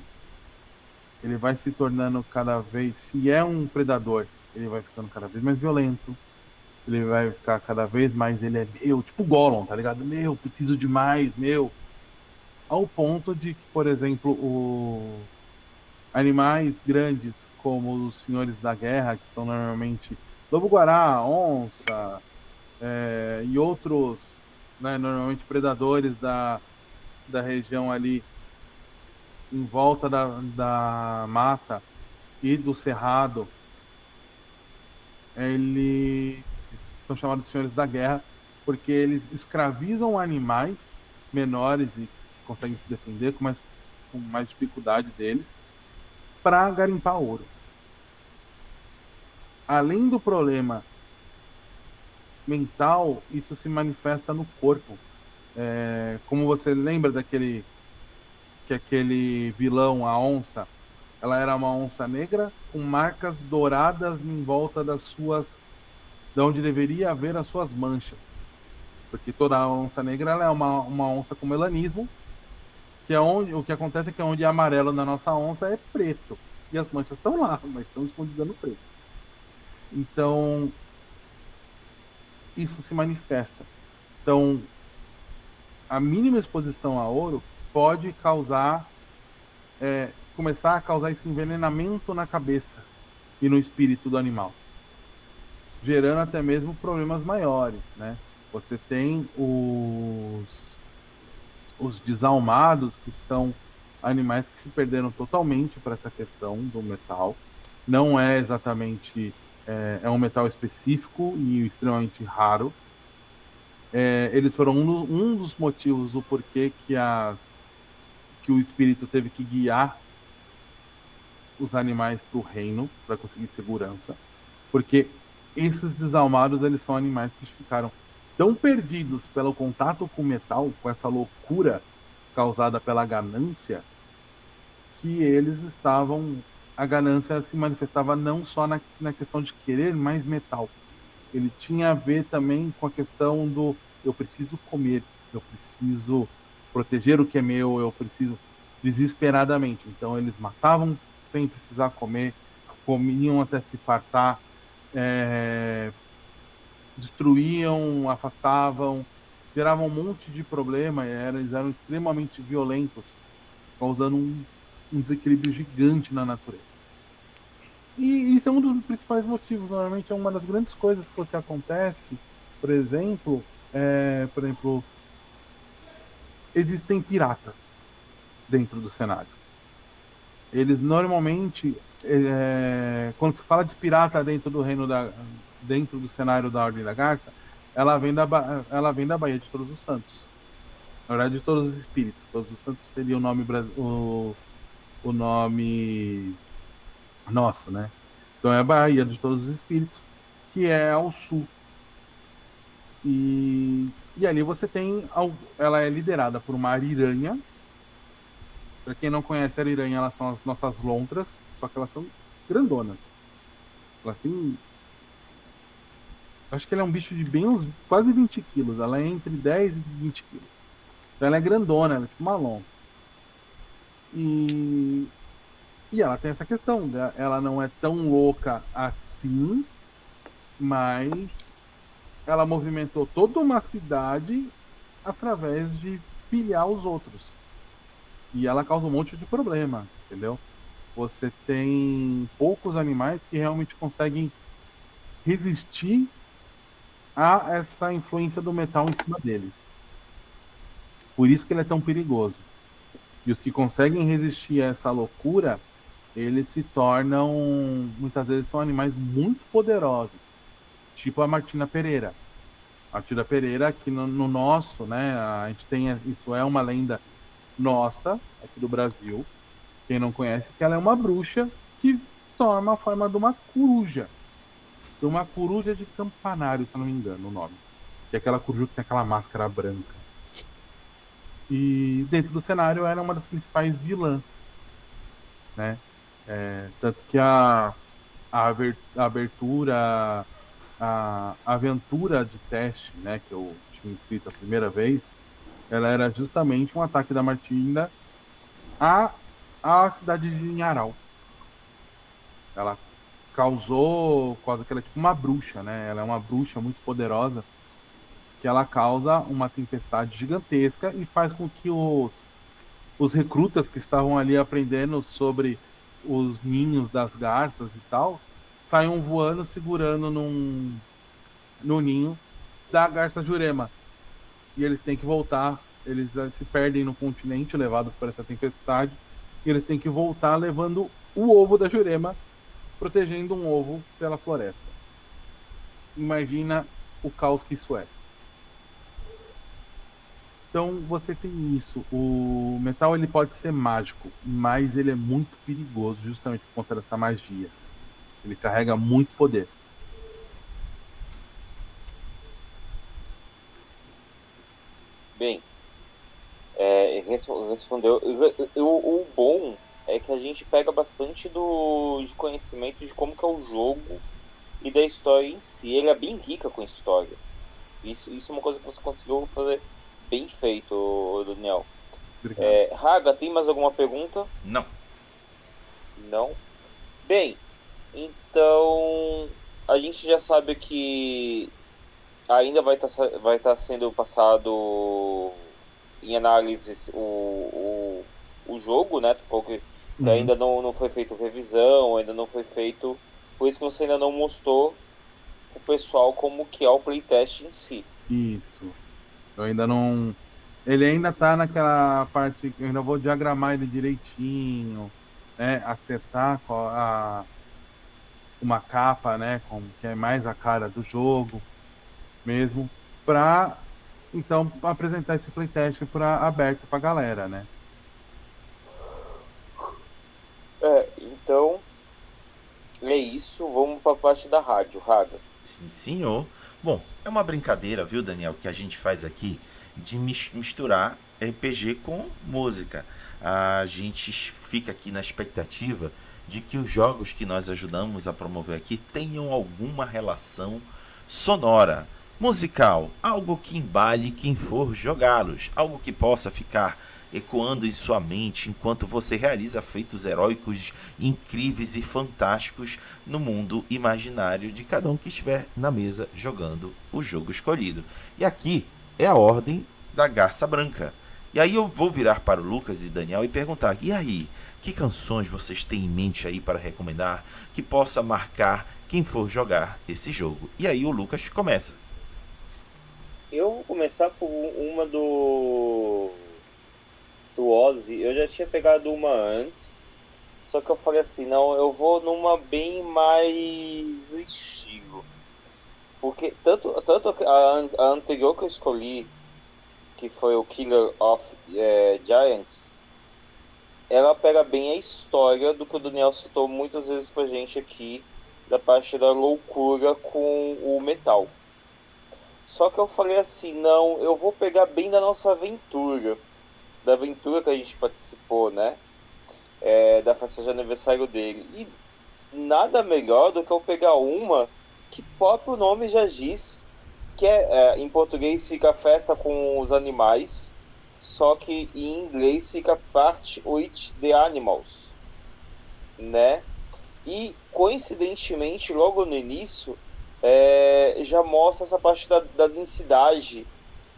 Ele vai se tornando cada vez, se é um predador, ele vai ficando cada vez mais violento. Ele vai ficar cada vez mais, ele é meu, tipo Gollum, tá ligado? Meu, preciso de mais, meu. Ao ponto de que, por exemplo, animais grandes como os senhores da guerra, que são normalmente lobo-guará, onça, e outros, né, normalmente predadores da região ali em volta da mata e do cerrado, eles são chamados de senhores da guerra porque eles escravizam animais menores e que conseguem se defender com mais dificuldade deles para garimpar ouro. Além do problema mental, isso se manifesta no corpo. Como você lembra que aquele vilão, a onça, ela era uma onça negra com marcas douradas em volta de onde deveria haver as suas manchas. Porque toda onça negra ela é uma onça com melanismo, que é o que acontece é que onde é amarelo na nossa onça é preto. E as manchas estão lá, mas estão escondidas no preto. Então, isso se manifesta. Então, a mínima exposição a ouro pode causar, começar a causar esse envenenamento na cabeça e no espírito do animal, gerando até mesmo problemas maiores, né? Você tem os desalmados, que são animais que se perderam totalmente para essa questão do metal. Não é exatamente, é um metal específico e extremamente raro. Eles foram um dos motivos do porquê que o espírito teve que guiar os animais para o reino para conseguir segurança, porque esses desalmados, eles são animais que ficaram tão perdidos pelo contato com o metal, com essa loucura causada pela ganância, que eles estavam, a ganância se manifestava não só na questão de querer mais metal, ele tinha a ver também com a questão do eu preciso comer, eu preciso proteger o que é meu, eu preciso desesperadamente. Então eles matavam sem precisar comer, comiam até se fartar, destruíam, afastavam, geravam um monte de problema, eles eram extremamente violentos, causando um desequilíbrio gigante na natureza. E isso é um dos principais motivos. Normalmente é uma das grandes coisas que você acontece. Por exemplo, existem piratas dentro do cenário. Eles normalmente, quando se fala de pirata dentro do cenário da Ordem da Garça, ela vem da Baía de Todos os Santos. Na verdade, de Todos os Espíritos. Todos os Santos seria o nome nosso, né? Então é a Baía de Todos os Espíritos, que é ao sul. E ali você tem. Ela é liderada por uma ariranha. Para quem não conhece a ariranha, elas são as nossas lontras, só que elas são grandonas. Elas têm. Acho que ela é um bicho de bem uns quase 20 quilos. Ela é entre 10 e 20 quilos. Então ela é grandona, ela é tipo uma lontra. E ela tem essa questão, ela não é tão louca assim, mas ela movimentou toda uma cidade através de pilhar os outros. E ela causa um monte de problema, entendeu? Você tem poucos animais que realmente conseguem resistir a essa influência do metal em cima deles. Por isso que ele é tão perigoso. E os que conseguem resistir a essa loucura, eles se tornam, muitas vezes, são animais muito poderosos, tipo a Martina Pereira. A Martina Pereira, aqui no nosso, né, a gente tem, isso é uma lenda nossa, aqui do Brasil. Quem não conhece, que ela é uma bruxa que toma a forma de uma coruja. De uma coruja de campanário, se eu não me engano o nome. Que é aquela coruja que tem aquela máscara branca. E dentro do cenário era uma das principais vilãs, né? Tanto que a abertura, a aventura de teste, né, que eu tinha escrito a primeira vez, ela era justamente um ataque da Martina à cidade de Inharal. Ela causou quase que ela é tipo uma bruxa, né? Ela é uma bruxa muito poderosa que ela causa uma tempestade gigantesca e faz com que os recrutas que estavam ali aprendendo sobre os ninhos das garças e tal saiam voando segurando no ninho da garça Jurema. E eles têm que voltar, eles se perdem no continente levados por essa tempestade e eles têm que voltar levando o ovo da Jurema, protegendo um ovo pela floresta. Imagina o caos que isso é. Então você tem isso. O metal ele pode ser mágico, mas ele é muito perigoso justamente por conta dessa magia. Ele carrega muito poder. Bem, respondeu. O bom é que a gente pega bastante de conhecimento de como que é o jogo e da história em si. Ele é bem rica com história. Isso é uma coisa que você conseguiu fazer bem feito, Daniel. Raga, tem mais alguma pergunta? Não. Não? Bem, então a gente já sabe que ainda vai tá sendo passado em análise o jogo, né? Tu falou que Uhum. ainda não foi feito revisão, ainda não foi feito. Por isso que você ainda não mostrou o pessoal como que é o playtest em si. Isso. Eu ainda não. Ele ainda tá naquela parte que eu ainda vou diagramar ele direitinho, né? Acertar uma capa, né? Que é mais a cara do jogo mesmo, para então apresentar esse playtest para aberto para galera, né? Então é isso. Vamos para a parte da rádio, Raga. Sim, senhor. Bom, é uma brincadeira, viu, Daniel, que a gente faz aqui de misturar RPG com música. A gente fica aqui na expectativa de que os jogos que nós ajudamos a promover aqui tenham alguma relação sonora, musical, algo que embale quem for jogá-los, algo que possa ficar ecoando em sua mente enquanto você realiza feitos heróicos, incríveis e fantásticos no mundo imaginário de cada um que estiver na mesa jogando o jogo escolhido. E aqui é a ordem da Garça Branca. E aí eu vou virar para o Lucas e Daniel e perguntar: e aí, que canções vocês têm em mente aí para recomendar que possa marcar quem for jogar esse jogo? E aí o Lucas começa. Eu vou começar por uma do Ozzy. Eu já tinha pegado uma antes, só que eu falei assim, não, eu vou numa bem mais do estilo. Porque tanto a anterior que eu escolhi, que foi o Killer of Giants, ela pega bem a história do que o Daniel citou muitas vezes pra gente aqui, da parte da loucura com o metal. Só que eu falei assim, não, eu vou pegar bem da nossa aventura, da aventura que a gente participou, né? Da festa de aniversário dele. E nada melhor do que eu pegar uma que próprio nome já diz, que em português fica festa com os animais, só que em inglês fica Part with the Animals, né? E coincidentemente, logo no início, já mostra essa parte da densidade,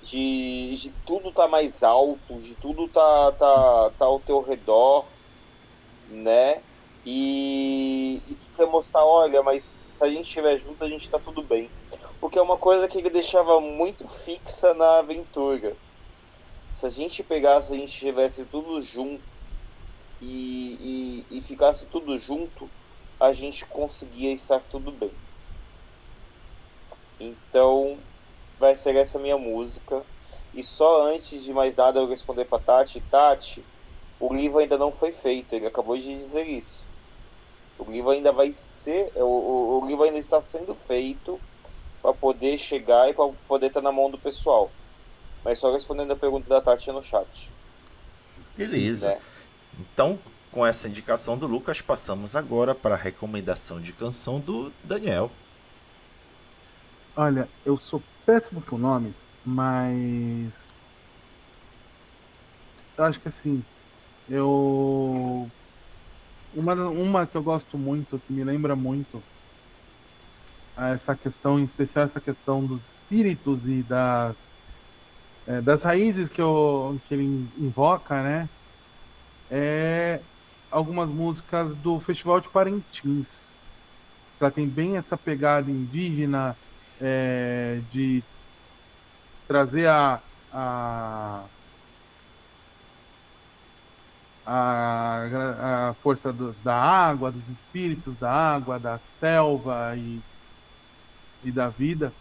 de tudo tá mais alto, de tudo tá ao teu redor, né? E que quer mostrar, olha, mas se a gente estiver junto, a gente tá tudo bem. Porque é uma coisa que ele deixava muito fixa na aventura. Se a gente pegasse, a gente estivesse tudo junto e ficasse tudo junto, a gente conseguia estar tudo bem. Então, vai ser essa minha música. E só antes de mais nada eu responder para Tati. Tati, o livro ainda não foi feito, ele acabou de dizer isso. O livro ainda vai ser, o livro ainda está sendo feito para poder chegar e para poder estar na mão do pessoal. Mas só respondendo a pergunta da Tati no chat, Beleza. né? Então, com essa indicação do Lucas, passamos agora para a recomendação de canção do Daniel. Olha, eu sou péssimo com nomes, mas eu acho que assim, eu uma que eu gosto muito, que me lembra muito essa questão, em especial essa questão dos espíritos e das raízes que ele invoca, né? É algumas músicas do Festival de Parintins. Ela tem bem essa pegada indígena, de trazer a, a força da água, dos espíritos da água, da selva e da vida,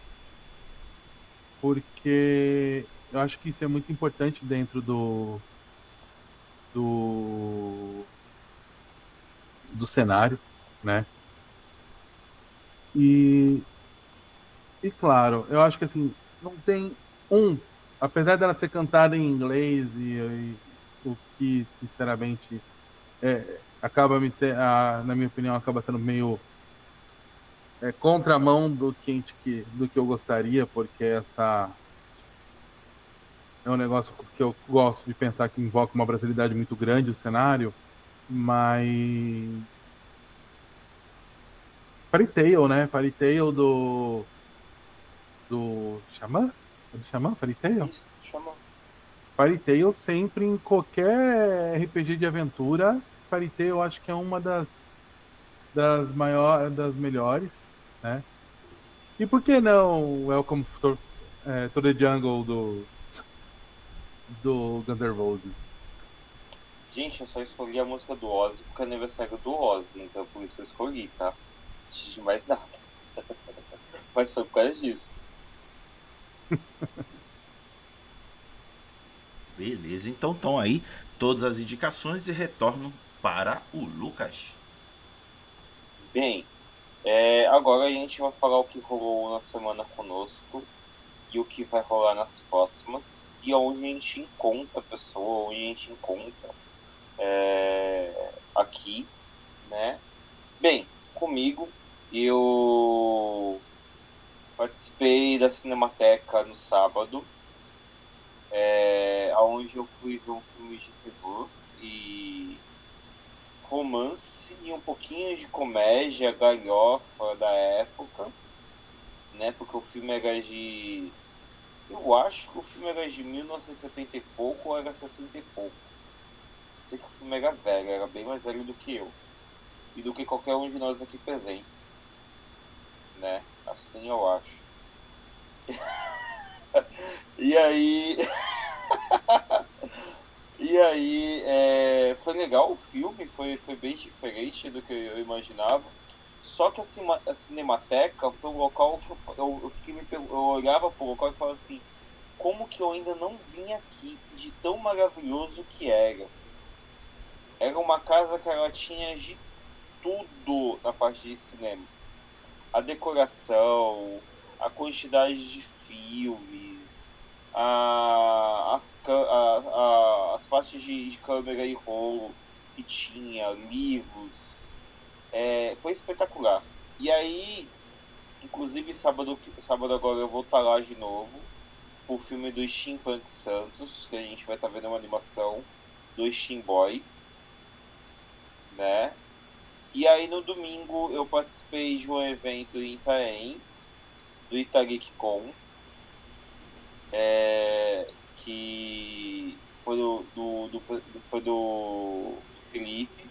porque eu acho que isso é muito importante dentro do, do cenário, né? E, e claro, eu acho que assim, não tem um, apesar dela ser cantada em inglês e o que, sinceramente, acaba na minha opinião, acaba sendo meio contramão do que eu gostaria, porque essa é um negócio que eu gosto de pensar que invoca uma brasilidade muito grande o cenário, mas Fairy Tail, né? Fairy Tail do do Xamã? É do Xamã? Fairy Tail? Isso, chama. Fairy Tail sempre em qualquer RPG de aventura. Fairy Tail eu acho que é uma das maiores, das melhores, né? E por que não Welcome to the Jungle do Guns N' Roses? Gente, eu só escolhi a música do Ozzy porque é aniversário do Ozzy, então por isso que eu escolhi, tá? Antes de mais nada. Mas foi por causa disso. Beleza, então estão aí todas as indicações e retorno para o Lucas. Bem, agora a gente vai falar o que rolou na semana conosco e o que vai rolar nas próximas e onde a gente encontra a pessoa, onde a gente encontra aqui, né? Bem, comigo, eu participei da Cinemateca no sábado, onde eu fui ver um filme de terror e romance e um pouquinho de comédia, galhofa da época, né? Porque o filme era de... Eu acho que o filme era de 1970 e pouco ou era 60 e pouco. Sei que o filme era velho, era bem mais velho do que eu. E do que qualquer um de nós aqui presentes, né? Assim eu acho. E aí... foi legal o filme, foi bem diferente do que eu imaginava. Só que a Cinemateca foi um local que eu olhava pro local e falava assim, como que eu ainda não vim aqui de tão maravilhoso que era. Era uma casa que ela tinha de tudo na parte de cinema. A decoração, a quantidade de filmes, as partes de câmera e rolo que tinha, livros, foi espetacular. E aí, inclusive sábado agora eu vou estar lá de novo, o filme do Steampunk Santos, que a gente vai estar vendo uma animação do Steam Boy, né? E aí no domingo eu participei de um evento em Itaém, do ItageekCon, que foi do Felipe,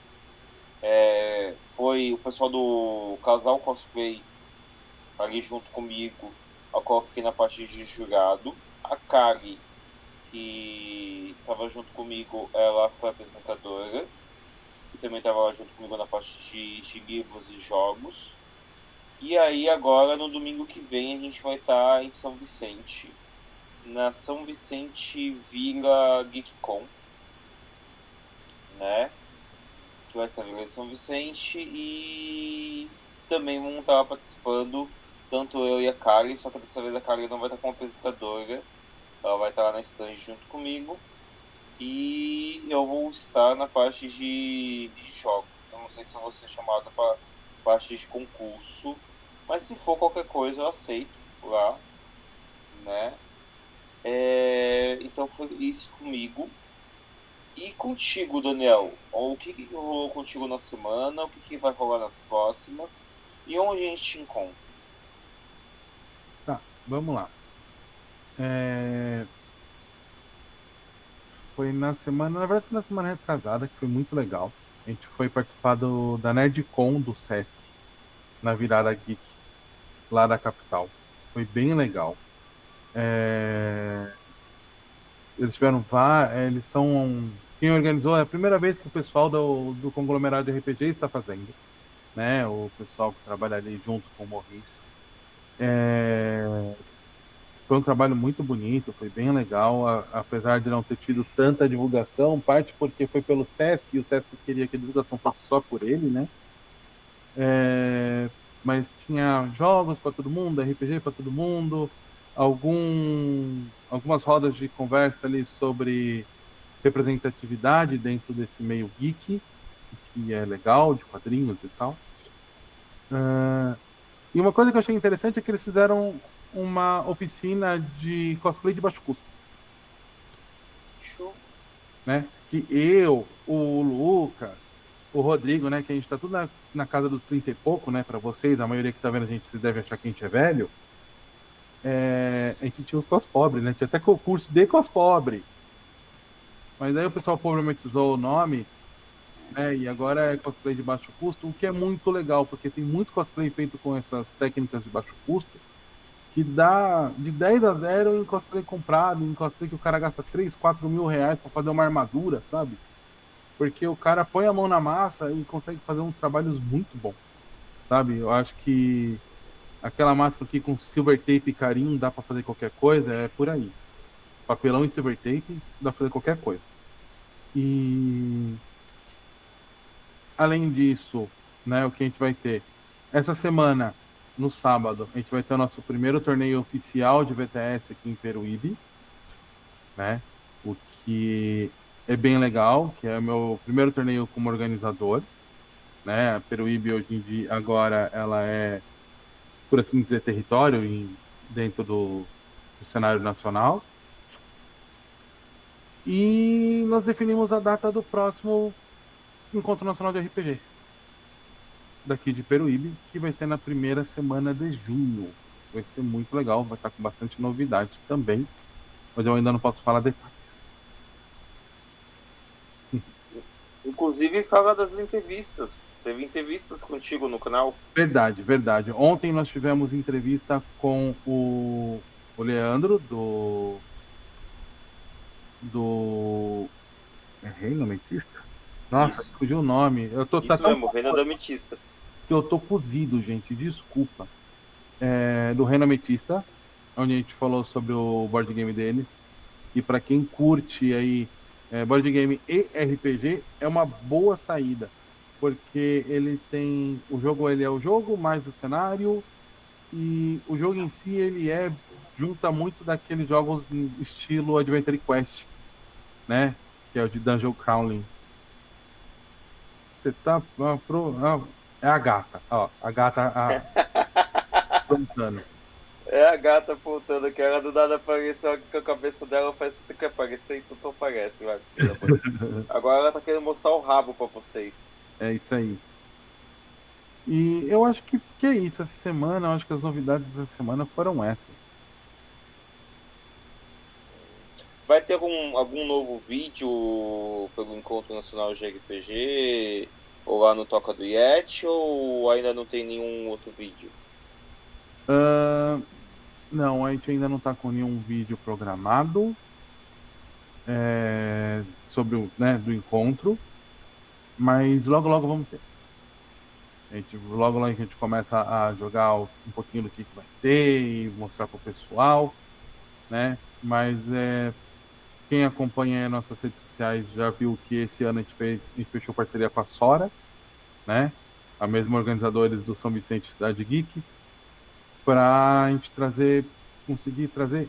foi o pessoal do Casal Cosplay ali junto comigo, ao qual eu fiquei na parte de jurado. A Kari, que estava junto comigo, ela foi apresentadora, e também estava lá junto comigo na parte de livros e jogos. E aí agora, no domingo que vem, a gente vai estar em São Vicente, na São Vicente Vila GeekCon, né? Que vai ser a Vila de São Vicente, e também vamos estar participando, tanto eu e a Kari, só que dessa vez a Kari não vai estar como apresentadora, ela vai estar lá na stand junto comigo, e eu vou estar na parte de jogos. Eu não sei se eu vou ser chamado para parte de concurso, mas se for qualquer coisa eu aceito lá, né? Então foi isso comigo. E contigo, Daniel? O que rolou contigo na semana? O que vai rolar nas próximas? E onde a gente te encontra? Tá, vamos lá. Foi na semana, na verdade, na semana retrasada, que foi muito legal. A gente foi participar da NerdCon do Sesc, na Virada Geek, lá da capital. Foi bem legal. Eles tiveram eles são. Quem organizou é a primeira vez que o pessoal do conglomerado de RPG está fazendo, né? O pessoal que trabalha ali junto com o Morris. Foi um trabalho muito bonito, foi bem legal, apesar de não ter tido tanta divulgação, parte porque foi pelo Sesc, e o Sesc queria que a divulgação fosse só por ele, né? Mas tinha jogos para todo mundo, RPG para todo mundo, algumas rodas de conversa ali sobre representatividade dentro desse meio geek, que é legal, de quadrinhos e tal. E uma coisa que eu achei interessante é que eles fizeram uma oficina de cosplay de baixo custo, Show. né? Que eu, o Lucas, o Rodrigo, né? Que a gente tá tudo na casa dos 30 e pouco, né? Para vocês, a maioria que tá vendo a gente, vocês devem achar que a gente é velho. a gente tinha os cos pobres, né? Tinha até concurso de cos pobre. Mas aí o pessoal problematizou o nome, né? E agora é cosplay de baixo custo, o que é muito legal, porque tem muito cosplay feito com essas técnicas de baixo custo, que dá de 10 a 0 em cosplay comprado, em cosplay que o cara gasta 3, 4 mil reais para fazer uma armadura, sabe? Porque o cara põe a mão na massa e consegue fazer uns trabalhos muito bons, sabe? Eu acho que aquela máscara aqui com silver tape e carinho dá para fazer qualquer coisa, é por aí. Papelão e silver tape dá para fazer qualquer coisa. E além disso, né, o que a gente vai ter? Essa semana, no sábado, a gente vai ter o nosso primeiro torneio oficial de VTS aqui em Peruíbe, né? O que é bem legal, que é o meu primeiro torneio como organizador, né? A Peruíbe hoje em dia, agora, ela é, por assim dizer, território dentro do cenário nacional. E nós definimos a data do próximo Encontro Nacional de RPG, daqui de Peruíbe, que vai ser na primeira semana de junho. Vai ser muito legal, vai estar com bastante novidade também, mas eu ainda não posso falar detalhes. Inclusive, fala das entrevistas. Teve entrevistas contigo no canal? Verdade, verdade. Ontem nós tivemos entrevista com o Leandro, do. É Reino Ametista? Nossa, Isso. fugiu o nome. Tá Isso tão mesmo, Reina da Ametista. que eu tô cozido, gente. Desculpa. Do Reino Ametista, onde a gente falou sobre o board game deles. E para quem curte aí board game e RPG, é uma boa saída. Porque ele tem. O jogo ele é o jogo, mais o cenário. E o jogo em si, ele junta muito daqueles jogos estilo Adventure Quest, né? Que é o de Dungeon Crawling. Você tá. É a gata, ó. A gata aprontando. É a gata apontando que ela do nada apareceu aqui com a cabeça dela, faz você que aparecer, então não aparece, vai. Agora ela tá querendo mostrar o rabo pra vocês. É isso aí. E eu acho que é isso. Essa semana, eu acho que as novidades dessa semana foram essas. Vai ter algum novo vídeo pelo Encontro Nacional de RPG? Ou lá no Toca do Yeti? Ou ainda não tem nenhum outro vídeo? Não, a gente ainda não está com nenhum vídeo programado sobre o, né, do encontro, mas logo logo vamos ter. Logo logo a gente começa a jogar um pouquinho do que vai ter e mostrar para o pessoal, né? Mas quem acompanha nossas redes sociais já viu que esse ano a gente fechou parceria com a Sora, né? A mesma organizadores do São Vicente Cidade Geek, para a gente conseguir trazer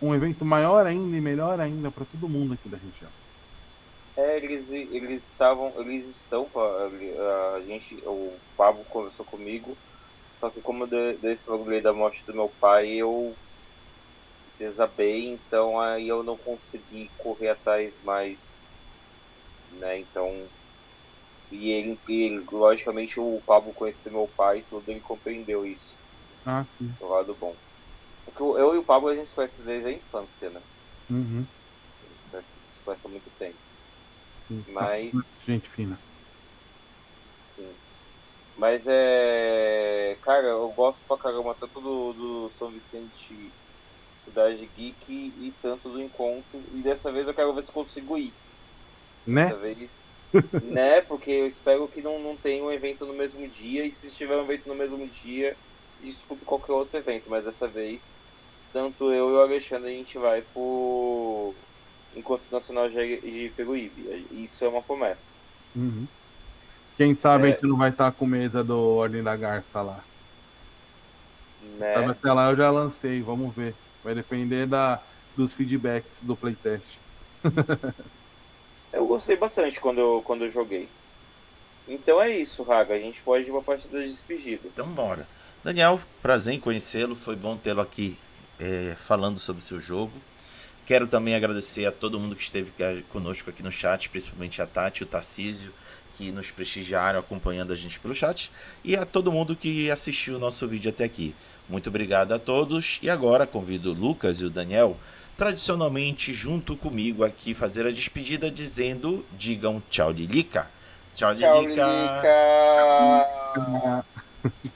um evento maior ainda e melhor ainda para todo mundo aqui da região. Eles estão, a gente, o Pablo conversou comigo, só que como desse bagulho da morte do meu pai, eu desabei, então aí eu não consegui correr atrás mais, né, então, logicamente, o Pablo conheceu meu pai, tudo, ele compreendeu isso, Ah, sim. do lado bom. Porque eu e o Pablo, a gente se conhece desde a infância, né, Uhum. a gente se conhece há muito tempo. Sim. Mas Gente fina. sim. Mas cara, eu gosto pra caramba tanto do São Vicente Cidade Geek e tanto do encontro. E dessa vez eu quero ver se consigo ir. Né? Dessa vez. Né? Porque eu espero que não tenha um evento no mesmo dia. E se tiver um evento no mesmo dia, desculpe qualquer outro evento. Mas dessa vez, tanto eu e o Alexandre, a gente vai pro Encontro Nacional de Peruíbe. Isso é uma promessa. Uhum. Quem sabe a gente não vai estar com mesa do Ordem da Garça lá. Né? Sabe, até lá eu já lancei, vamos ver. Vai depender dos feedbacks do playtest. Eu gostei bastante quando eu joguei. Então é isso, Raga. A gente pode ir para a parte da despedida. Então bora. Daniel, prazer em conhecê-lo. Foi bom tê-lo aqui falando sobre o seu jogo. Quero também agradecer a todo mundo que esteve conosco aqui no chat, principalmente a Tati e o Tarcísio, que nos prestigiaram acompanhando a gente pelo chat, e a todo mundo que assistiu o nosso vídeo até aqui. Muito obrigado a todos, e agora convido o Lucas e o Daniel, tradicionalmente junto comigo aqui, fazer a despedida dizendo, digam tchau Lilica. Tchau Tchau, Lilica. Lilica!